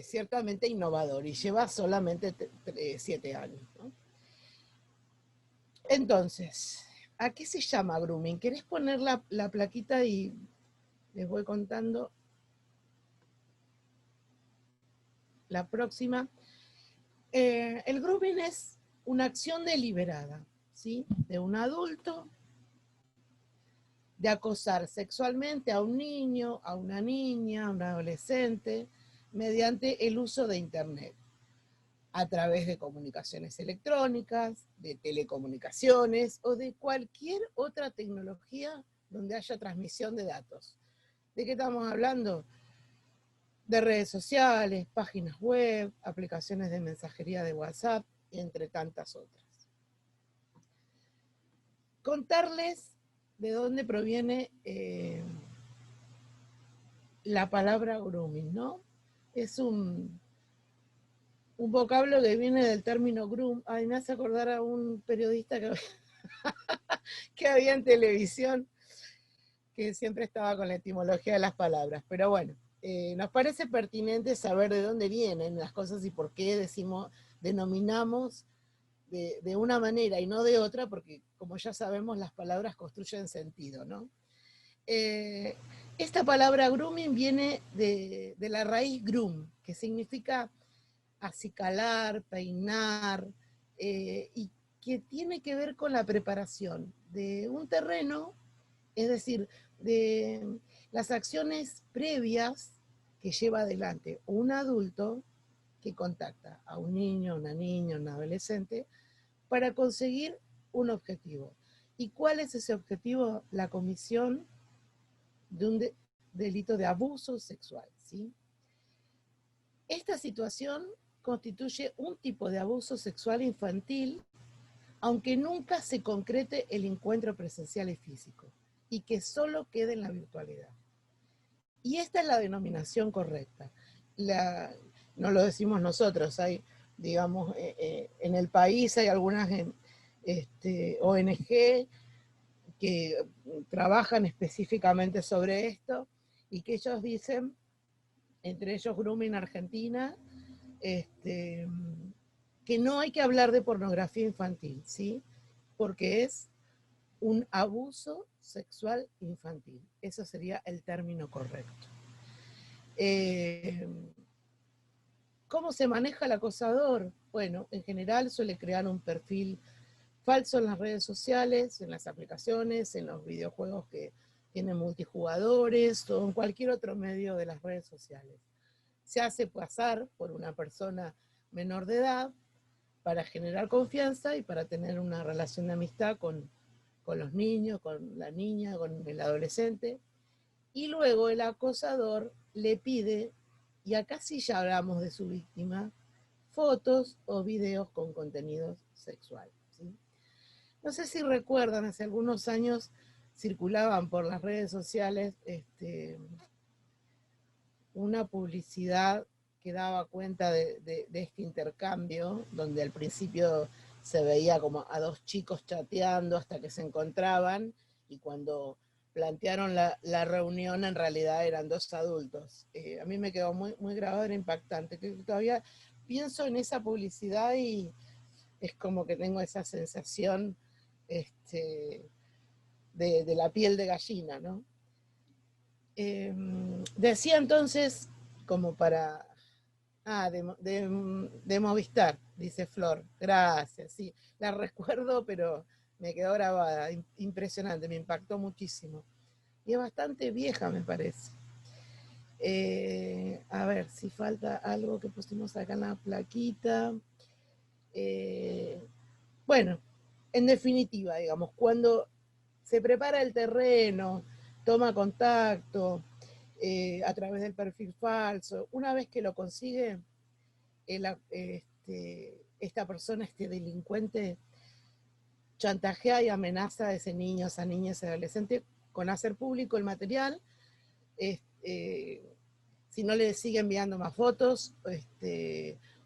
ciertamente innovador y lleva solamente 7 años, ¿no? Entonces, ¿a qué se llama grooming? ¿Querés poner la plaquita y les voy contando la próxima? El grooming es una acción deliberada, ¿sí?, de un adulto de acosar sexualmente a un niño, a una niña, a un adolescente, mediante el uso de Internet, a través de comunicaciones electrónicas, de telecomunicaciones o de cualquier otra tecnología donde haya transmisión de datos. ¿De qué estamos hablando? De redes sociales, páginas web, aplicaciones de mensajería de WhatsApp, entre tantas otras. Contarles de dónde proviene la palabra grooming, ¿no? Es un vocablo que viene del término groom. Ay, me hace acordar a un periodista que había en televisión, que siempre estaba con la etimología de las palabras. Pero bueno, nos parece pertinente saber de dónde vienen las cosas y por qué denominamos de una manera y no de otra, porque como ya sabemos, las palabras construyen sentido, ¿no? Esta palabra grooming viene de la raíz groom, que significa acicalar, peinar, y que tiene que ver con la preparación de un terreno, es decir, de las acciones previas que lleva adelante un adulto que contacta a un niño, una niña, un adolescente, para conseguir un objetivo. ¿Y cuál es ese objetivo? La comisión de un delito de abuso sexual, ¿sí? Esta situación constituye un tipo de abuso sexual infantil, aunque nunca se concrete el encuentro presencial y físico, y que solo quede en la virtualidad. Y esta es la denominación correcta. No lo decimos nosotros, hay, digamos, en el país hay algunas ONG que trabajan específicamente sobre esto y que ellos dicen, entre ellos Grooming Argentina, que no hay que hablar de pornografía infantil, ¿sí? Porque es un abuso sexual infantil. Eso sería el término correcto. ¿Cómo se maneja el acosador? Bueno, en general suele crear un perfil falso en las redes sociales, en las aplicaciones, en los videojuegos que tienen multijugadores o en cualquier otro medio de las redes sociales. Se hace pasar por una persona menor de edad para generar confianza y para tener una relación de amistad con los niños, con la niña, con el adolescente. Y luego el acosador le pide, y acá sí ya hablamos de su víctima, fotos o videos con contenidos sexuales, ¿sí? No sé si recuerdan, hace algunos años circulaban por las redes sociales una publicidad que daba cuenta de este intercambio, donde al principio se veía como a dos chicos chateando hasta que se encontraban, y cuando plantearon la reunión en realidad eran dos adultos. A mí me quedó muy, muy grabado, era impactante, que todavía pienso en esa publicidad y es como que tengo esa sensación de la piel de gallina, ¿no? Decía entonces, como para... de Movistar, dice Flor. Gracias, sí. La recuerdo, pero me quedó grabada. Impresionante, me impactó muchísimo. Y es bastante vieja, me parece. A ver, si falta algo que pusimos acá en la plaquita. Bueno, en definitiva, digamos, cuando se prepara el terreno, toma contacto a través del perfil falso, una vez que lo consigue, esta persona, este delincuente, chantajea y amenaza a ese niño, a esa niña, a ese adolescente con hacer público el material, si no le sigue enviando más fotos,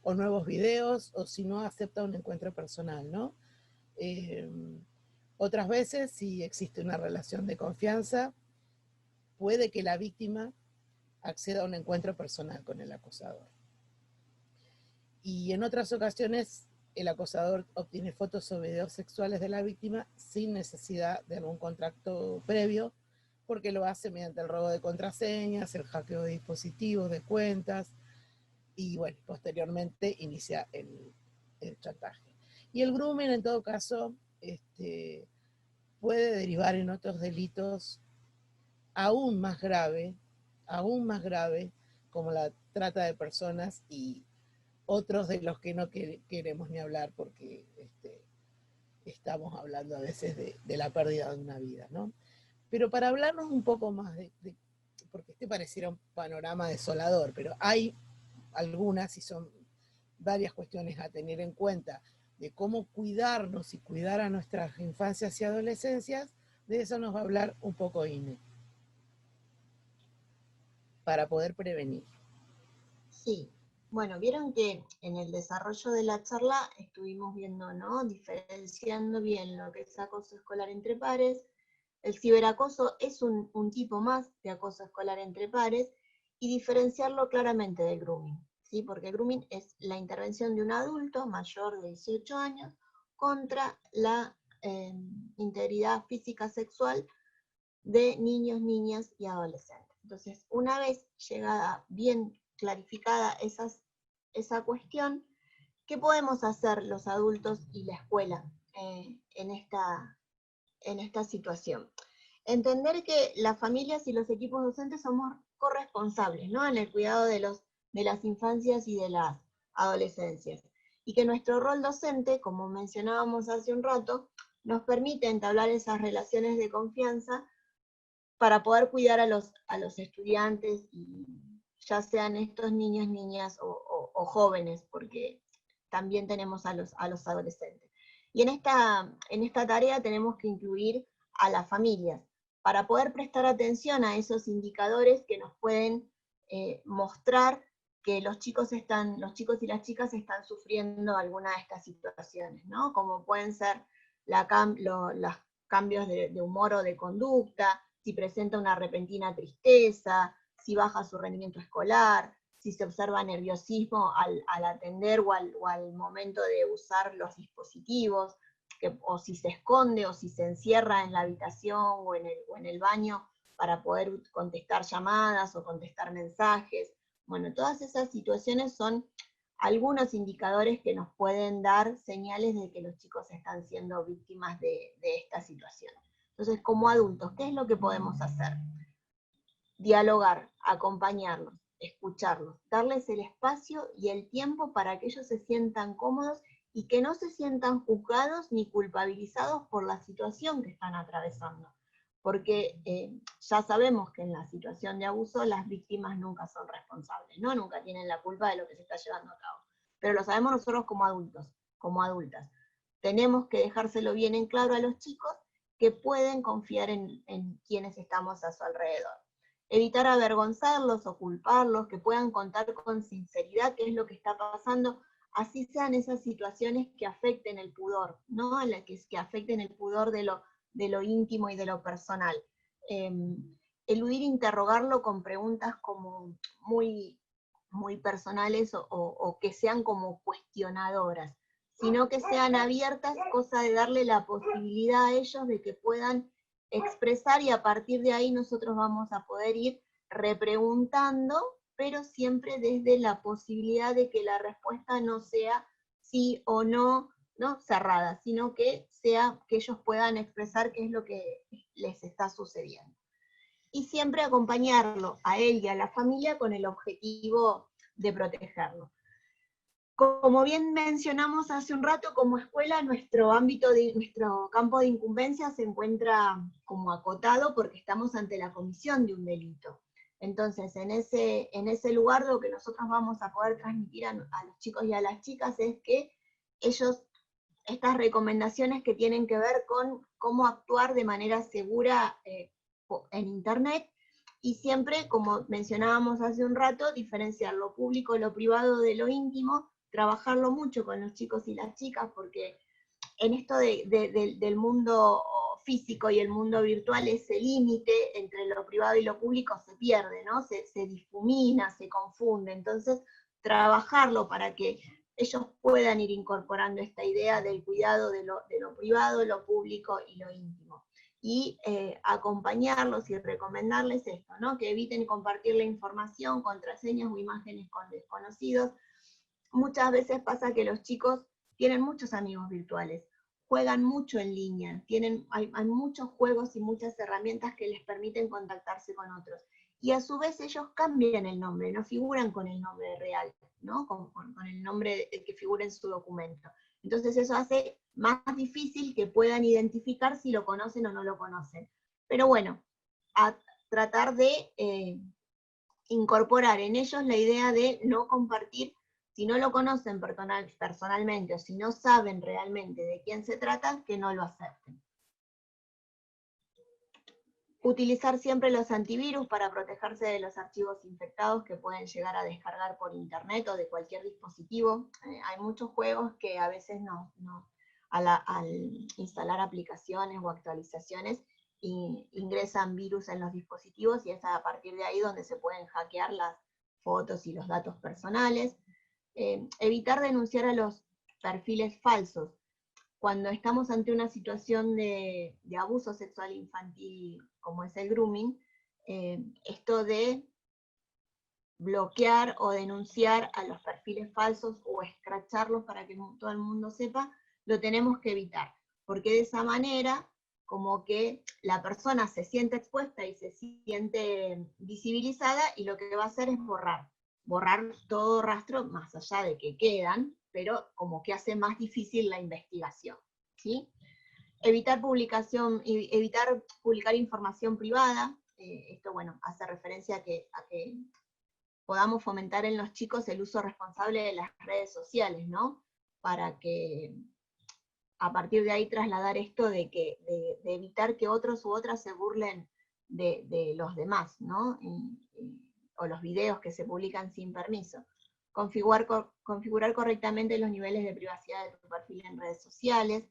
o nuevos videos, o si no acepta un encuentro personal, ¿no? Otras veces, si existe una relación de confianza, puede que la víctima acceda a un encuentro personal con el acosador. Y en otras ocasiones el acosador obtiene fotos o videos sexuales de la víctima sin necesidad de algún contacto previo, porque lo hace mediante el robo de contraseñas, el hackeo de dispositivos, de cuentas, y bueno, posteriormente inicia el chantaje. Y el grooming, en todo caso, puede derivar en otros delitos aún más grave, como la trata de personas y otros de los que no queremos ni hablar, porque estamos hablando a veces de la pérdida de una vida, ¿no? Pero para hablarnos un poco más porque pareciera un panorama desolador, pero hay algunas, y son varias cuestiones a tener en cuenta, de cómo cuidarnos y cuidar a nuestras infancias y adolescencias. De eso nos va a hablar un poco Ine, para poder prevenir. Sí, bueno, vieron que en el desarrollo de la charla estuvimos viendo, ¿no? Diferenciando bien lo que es acoso escolar entre pares. El ciberacoso es un tipo más de acoso escolar entre pares, y diferenciarlo claramente del grooming, ¿sí? Porque el grooming es la intervención de un adulto mayor de 18 años contra la integridad física sexual de niños, niñas y adolescentes. Entonces, una vez llegada bien clarificada esa cuestión, ¿qué podemos hacer los adultos y la escuela en esta situación? Entender que las familias y los equipos docentes somos corresponsables, ¿no?, en el cuidado de las infancias y de las adolescencias, y que nuestro rol docente, como mencionábamos hace un rato, nos permite entablar esas relaciones de confianza para poder cuidar a los estudiantes, y ya sean estos niños, niñas o jóvenes, porque también tenemos a los adolescentes. Y en esta tarea tenemos que incluir a las familias, para poder prestar atención a esos indicadores que nos pueden mostrar que los chicos y las chicas están sufriendo alguna de estas situaciones, ¿no? Como pueden ser los cambios de humor o de conducta, si presenta una repentina tristeza, si baja su rendimiento escolar, si se observa nerviosismo al atender o al momento de usar los dispositivos, o si se esconde o si se encierra en la habitación o en el baño para poder contestar llamadas o contestar mensajes. Bueno, todas esas situaciones son algunos indicadores que nos pueden dar señales de que los chicos están siendo víctimas de esta situación. Entonces, como adultos, ¿qué es lo que podemos hacer? Dialogar, acompañarlos, escucharlos, darles el espacio y el tiempo para que ellos se sientan cómodos y que no se sientan juzgados ni culpabilizados por la situación que están atravesando. Porque ya sabemos que en la situación de abuso las víctimas nunca son responsables, ¿no? Nunca tienen la culpa de lo que se está llevando a cabo. Pero lo sabemos nosotros como adultos, como adultas. Tenemos que dejárselo bien en claro a los chicos, que pueden confiar en quienes estamos a su alrededor. Evitar avergonzarlos o culparlos, que puedan contar con sinceridad qué es lo que está pasando, así sean esas situaciones que afecten el pudor, ¿no? Que afecten el pudor de lo íntimo y de lo personal. Eludir interrogarlo con preguntas como muy, muy personales o que sean como cuestionadoras, sino que sean abiertas, cosa de darle la posibilidad a ellos de que puedan expresar, y a partir de ahí nosotros vamos a poder ir repreguntando, pero siempre desde la posibilidad de que la respuesta no sea sí o no, ¿no?, cerrada, sino que sea que ellos puedan expresar qué es lo que les está sucediendo. Y siempre acompañarlo a él y a la familia con el objetivo de protegerlo. Como bien mencionamos hace un rato, como escuela, nuestro campo de incumbencia se encuentra como acotado porque estamos ante la comisión de un delito. Entonces, en ese lugar lo que nosotros vamos a poder transmitir a los chicos y a las chicas es que ellos, estas recomendaciones que tienen que ver con cómo actuar de manera segura en Internet, y siempre, como mencionábamos hace un rato, diferenciar lo público, lo privado de lo íntimo, trabajarlo mucho con los chicos y las chicas, porque en esto del mundo físico y el mundo virtual, ese límite entre lo privado y lo público se pierde, ¿no? Se difumina, se confunde. Entonces, trabajarlo para que ellos puedan ir incorporando esta idea del cuidado de lo privado, lo público y lo íntimo. Y acompañarlos y recomendarles esto, ¿no? Que eviten compartir la información, contraseñas o imágenes con desconocidos. Muchas veces pasa que los chicos tienen muchos amigos virtuales, juegan mucho en línea, hay muchos juegos y muchas herramientas que les permiten contactarse con otros. Y a su vez ellos cambian el nombre, no figuran con el nombre real, ¿no? con el nombre que figura en su documento. Entonces eso hace más difícil que puedan identificar si lo conocen o no lo conocen. Pero bueno, a tratar de incorporar en ellos la idea de no compartir, si no lo conocen personalmente o si no saben realmente de quién se trata, que no lo acepten. Utilizar siempre los antivirus para protegerse de los archivos infectados que pueden llegar a descargar por internet o de cualquier dispositivo. Hay muchos juegos que a veces al instalar aplicaciones o actualizaciones ingresan virus en los dispositivos y es a partir de ahí donde se pueden hackear las fotos y los datos personales. Evitar denunciar a los perfiles falsos. Cuando estamos ante una situación de abuso sexual infantil, como es el grooming, esto de bloquear o denunciar a los perfiles falsos o escracharlos para que todo el mundo sepa, lo tenemos que evitar, porque de esa manera, como que la persona se siente expuesta y se siente visibilizada, y lo que va a hacer es borrar todo rastro, más allá de que quedan, pero como que hace más difícil la investigación, ¿sí? Evitar publicar información privada. Esto, bueno, hace referencia a que podamos fomentar en los chicos el uso responsable de las redes sociales, ¿no? Para que a partir de ahí trasladar esto de evitar que otros u otras se burlen de los demás, ¿no? O los videos que se publican sin permiso. Configurar correctamente los niveles de privacidad de tu perfil en redes sociales,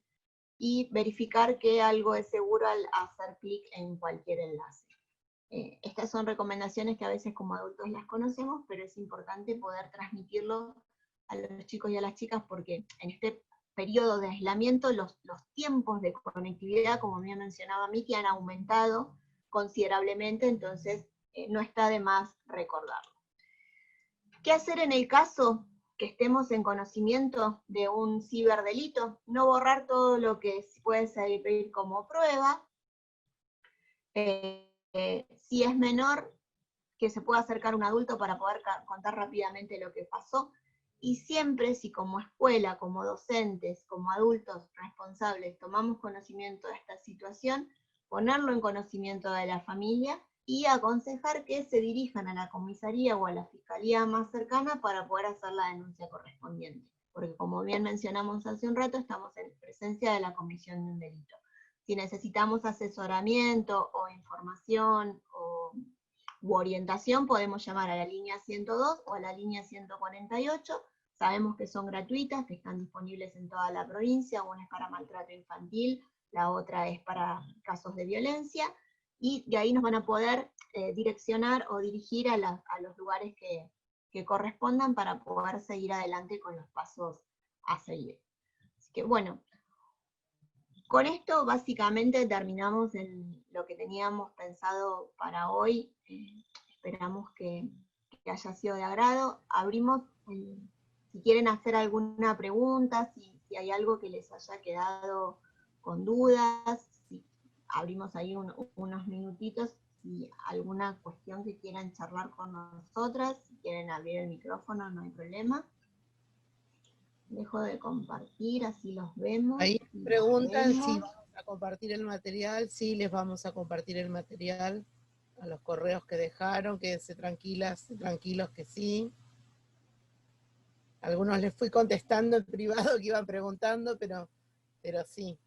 y verificar que algo es seguro al hacer clic en cualquier enlace. Estas son recomendaciones que a veces como adultos las conocemos, pero es importante poder transmitirlo a los chicos y a las chicas, porque en este periodo de aislamiento los tiempos de conectividad, como bien mencionaba Miki, han aumentado considerablemente, entonces no está de más recordarlo. ¿Qué hacer en el caso que estemos en conocimiento de un ciberdelito? No borrar todo lo que puede servir como prueba. Si es menor, que se pueda acercar un adulto para poder contar rápidamente lo que pasó. Y siempre, si como escuela, como docentes, como adultos responsables tomamos conocimiento de esta situación, ponerlo en conocimiento de la familia y aconsejar que se dirijan a la comisaría o a la fiscalía más cercana para poder hacer la denuncia correspondiente. Porque como bien mencionamos hace un rato, estamos en presencia de la comisión de un delito. Si necesitamos asesoramiento o información u orientación, podemos llamar a la línea 102 o a la línea 148. Sabemos que son gratuitas, que están disponibles en toda la provincia. Una es para maltrato infantil, la otra es para casos de violencia, y de ahí nos van a poder direccionar o dirigir a los lugares que correspondan para poder seguir adelante con los pasos a seguir. Así que bueno, con esto básicamente terminamos en lo que teníamos pensado para hoy. Esperamos que haya sido de agrado. Abrimos, si quieren hacer alguna pregunta, si hay algo que les haya quedado con dudas, abrimos ahí unos minutitos, si alguna cuestión que quieran charlar con nosotras, si quieren abrir el micrófono, no hay problema. Dejo de compartir, así los vemos. Ahí preguntan si vamos a compartir el material. Sí, les vamos a compartir el material a los correos que dejaron, quédense tranquilos que sí. Algunos les fui contestando en privado que iban preguntando, pero sí.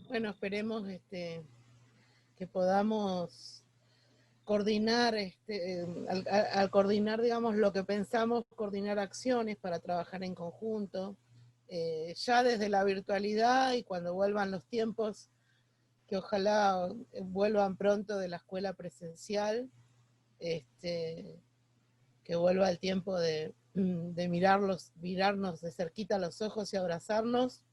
Bueno, esperemos que podamos coordinar, al coordinar, digamos, lo que pensamos, coordinar acciones para trabajar en conjunto, ya desde la virtualidad y cuando vuelvan los tiempos, que ojalá vuelvan pronto de la escuela presencial, que vuelva el tiempo de mirarnos de cerquita a los ojos y abrazarnos,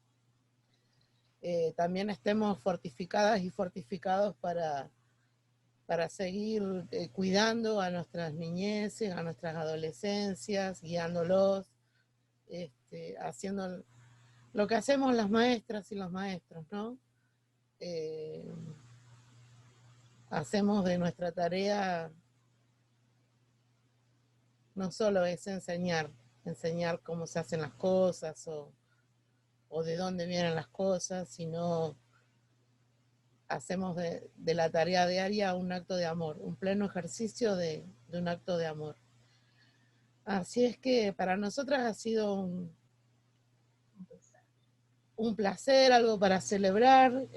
también estemos fortificadas y fortificados para seguir cuidando a nuestras niñeces, a nuestras adolescencias, guiándolos, haciendo lo que hacemos las maestras y los maestros, ¿no? Hacemos de nuestra tarea, no solo es enseñar cómo se hacen las cosas o de dónde vienen las cosas, sino hacemos de la tarea diaria un acto de amor, un pleno ejercicio de un acto de amor. Así es que para nosotras ha sido un placer, algo para celebrar,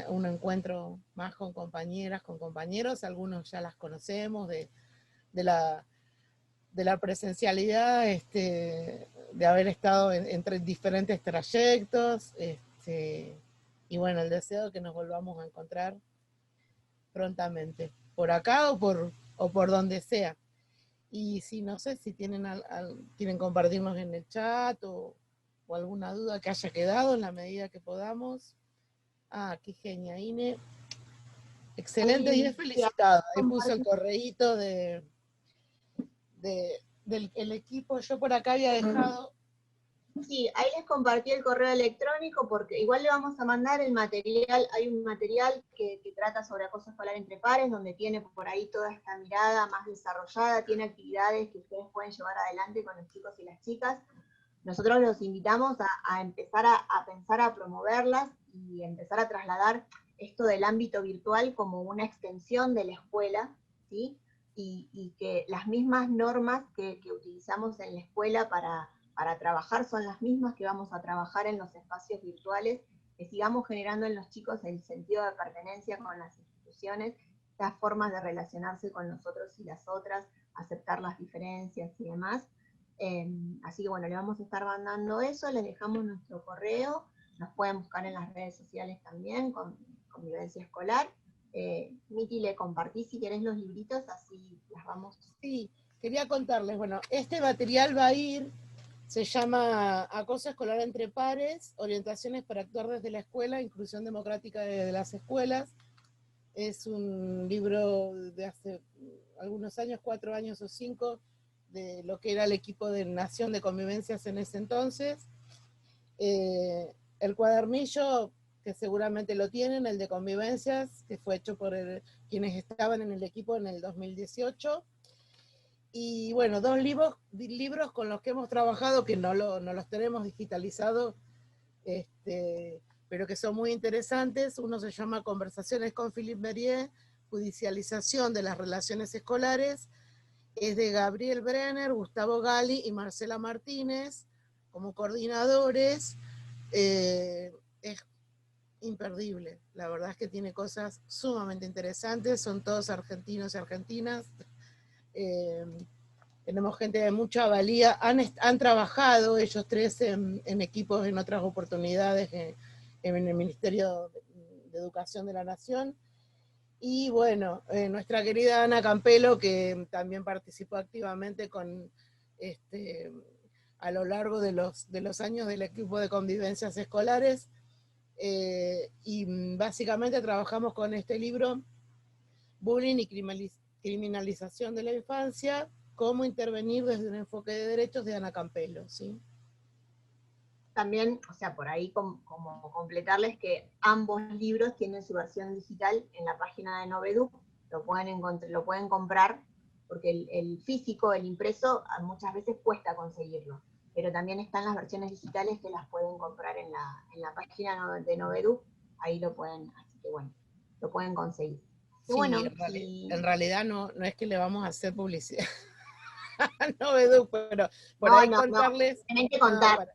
un encuentro más con compañeras, con compañeros, algunos ya las conocemos de la presencialidad, de haber estado entre diferentes trayectos, y bueno, el deseo de que nos volvamos a encontrar prontamente, por acá o por donde sea. Y si no sé si quieren compartirnos en el chat o alguna duda que haya quedado en la medida que podamos. Qué genia, Ine. Excelente, y es felicitada. Ahí puso el correíto del equipo. Yo por acá había dejado. Sí, ahí les compartí el correo electrónico porque igual le vamos a mandar el material. Hay un material que trata sobre acoso escolar entre pares, donde tiene por ahí toda esta mirada más desarrollada, tiene actividades que ustedes pueden llevar adelante con los chicos y las chicas. Nosotros los invitamos a empezar a pensar, a promoverlas y empezar a trasladar esto del ámbito virtual como una extensión de la escuela, ¿sí? Y que las mismas normas que utilizamos en la escuela para trabajar son las mismas que vamos a trabajar en los espacios virtuales, que sigamos generando en los chicos el sentido de pertenencia con las instituciones, las formas de relacionarse con nosotros y las otras, aceptar las diferencias y demás. Así que bueno, le vamos a estar mandando eso, les dejamos nuestro correo, nos pueden buscar en las redes sociales también, con Convivencia Escolar. Miti, le compartí si querés los libritos, así las vamos. Sí, quería contarles, bueno, este material va a ir, se llama Acoso Escolar entre Pares, Orientaciones para actuar desde la escuela, Inclusión Democrática de las escuelas. Es un libro de hace algunos años, 4 años o 5, de lo que era el equipo de Nación de Convivencias en ese entonces. El cuadernillo, que seguramente lo tienen, el de Convivencias, que fue hecho por quienes estaban en el equipo en el 2018. Y bueno, 2 libros con los que hemos trabajado, que no los tenemos digitalizados, pero que son muy interesantes. Uno se llama Conversaciones con Philippe Mérieux, Judicialización de las Relaciones Escolares. Es de Gabriel Brenner, Gustavo Gali y Marcela Martínez, como coordinadores. Es imperdible, la verdad es que tiene cosas sumamente interesantes, son todos argentinos y argentinas. Tenemos gente de mucha valía, han trabajado ellos 3 en equipos en otras oportunidades en el Ministerio de Educación de la Nación. Y bueno, nuestra querida Ana Campelo, que también participó activamente a lo largo de los años del equipo de Convivencias Escolares, y básicamente trabajamos con este libro, Bullying y Criminalización de la Infancia, cómo intervenir desde un enfoque de derechos, de Ana Campelo, ¿sí? También, o sea, por ahí como completarles que ambos libros tienen su versión digital en la página de Noveduc, lo pueden comprar, porque el físico, el impreso, muchas veces cuesta conseguirlo, pero también están las versiones digitales que las pueden comprar en la página de Noveduc, ahí lo pueden, así que bueno, lo pueden conseguir. Sí, bueno, en realidad no es que le vamos a hacer publicidad a Noveduc, pero por ahí contarles... tienen que contar.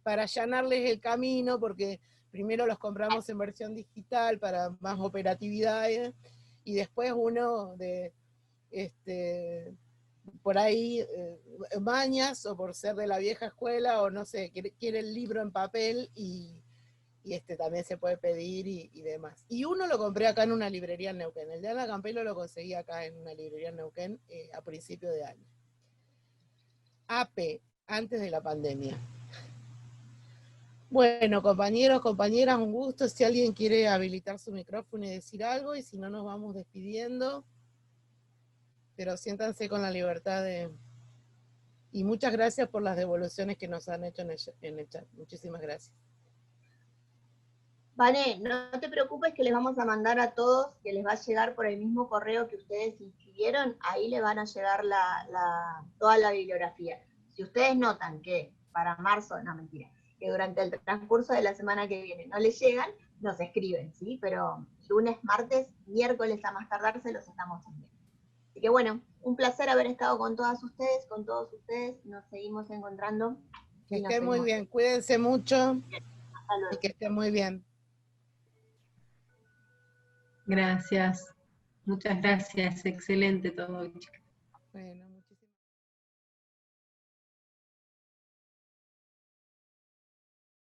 Para allanarles el camino, porque primero los compramos en versión digital para más operatividad, y después uno por ahí mañas, o por ser de la vieja escuela, o no sé, quiere el libro en papel, y también se puede pedir y demás. Y uno lo compré acá en una librería en Neuquén. El de Ana Campelo lo conseguí acá en una librería en Neuquén a principio de año. AP, antes de la pandemia. Bueno, compañeros, compañeras, un gusto. Si alguien quiere habilitar su micrófono y decir algo, y si no, nos vamos despidiendo. Pero siéntanse con la libertad de... Y muchas gracias por las devoluciones que nos han hecho en el chat. Muchísimas gracias. Vale, no te preocupes que les vamos a mandar a todos, que les va a llegar por el mismo correo que ustedes inscribieron, ahí les van a llegar toda la bibliografía. Si ustedes notan que para marzo, no mentira, que durante el transcurso de la semana que viene no les llegan, nos escriben, ¿sí? Pero lunes, martes, miércoles a más tardar se los estamos enviando. Así que bueno, un placer haber estado con todos ustedes, nos seguimos encontrando. Que estén muy bien, cuídense mucho y que estén muy bien. Gracias. Muchas gracias. Excelente todo. Bueno.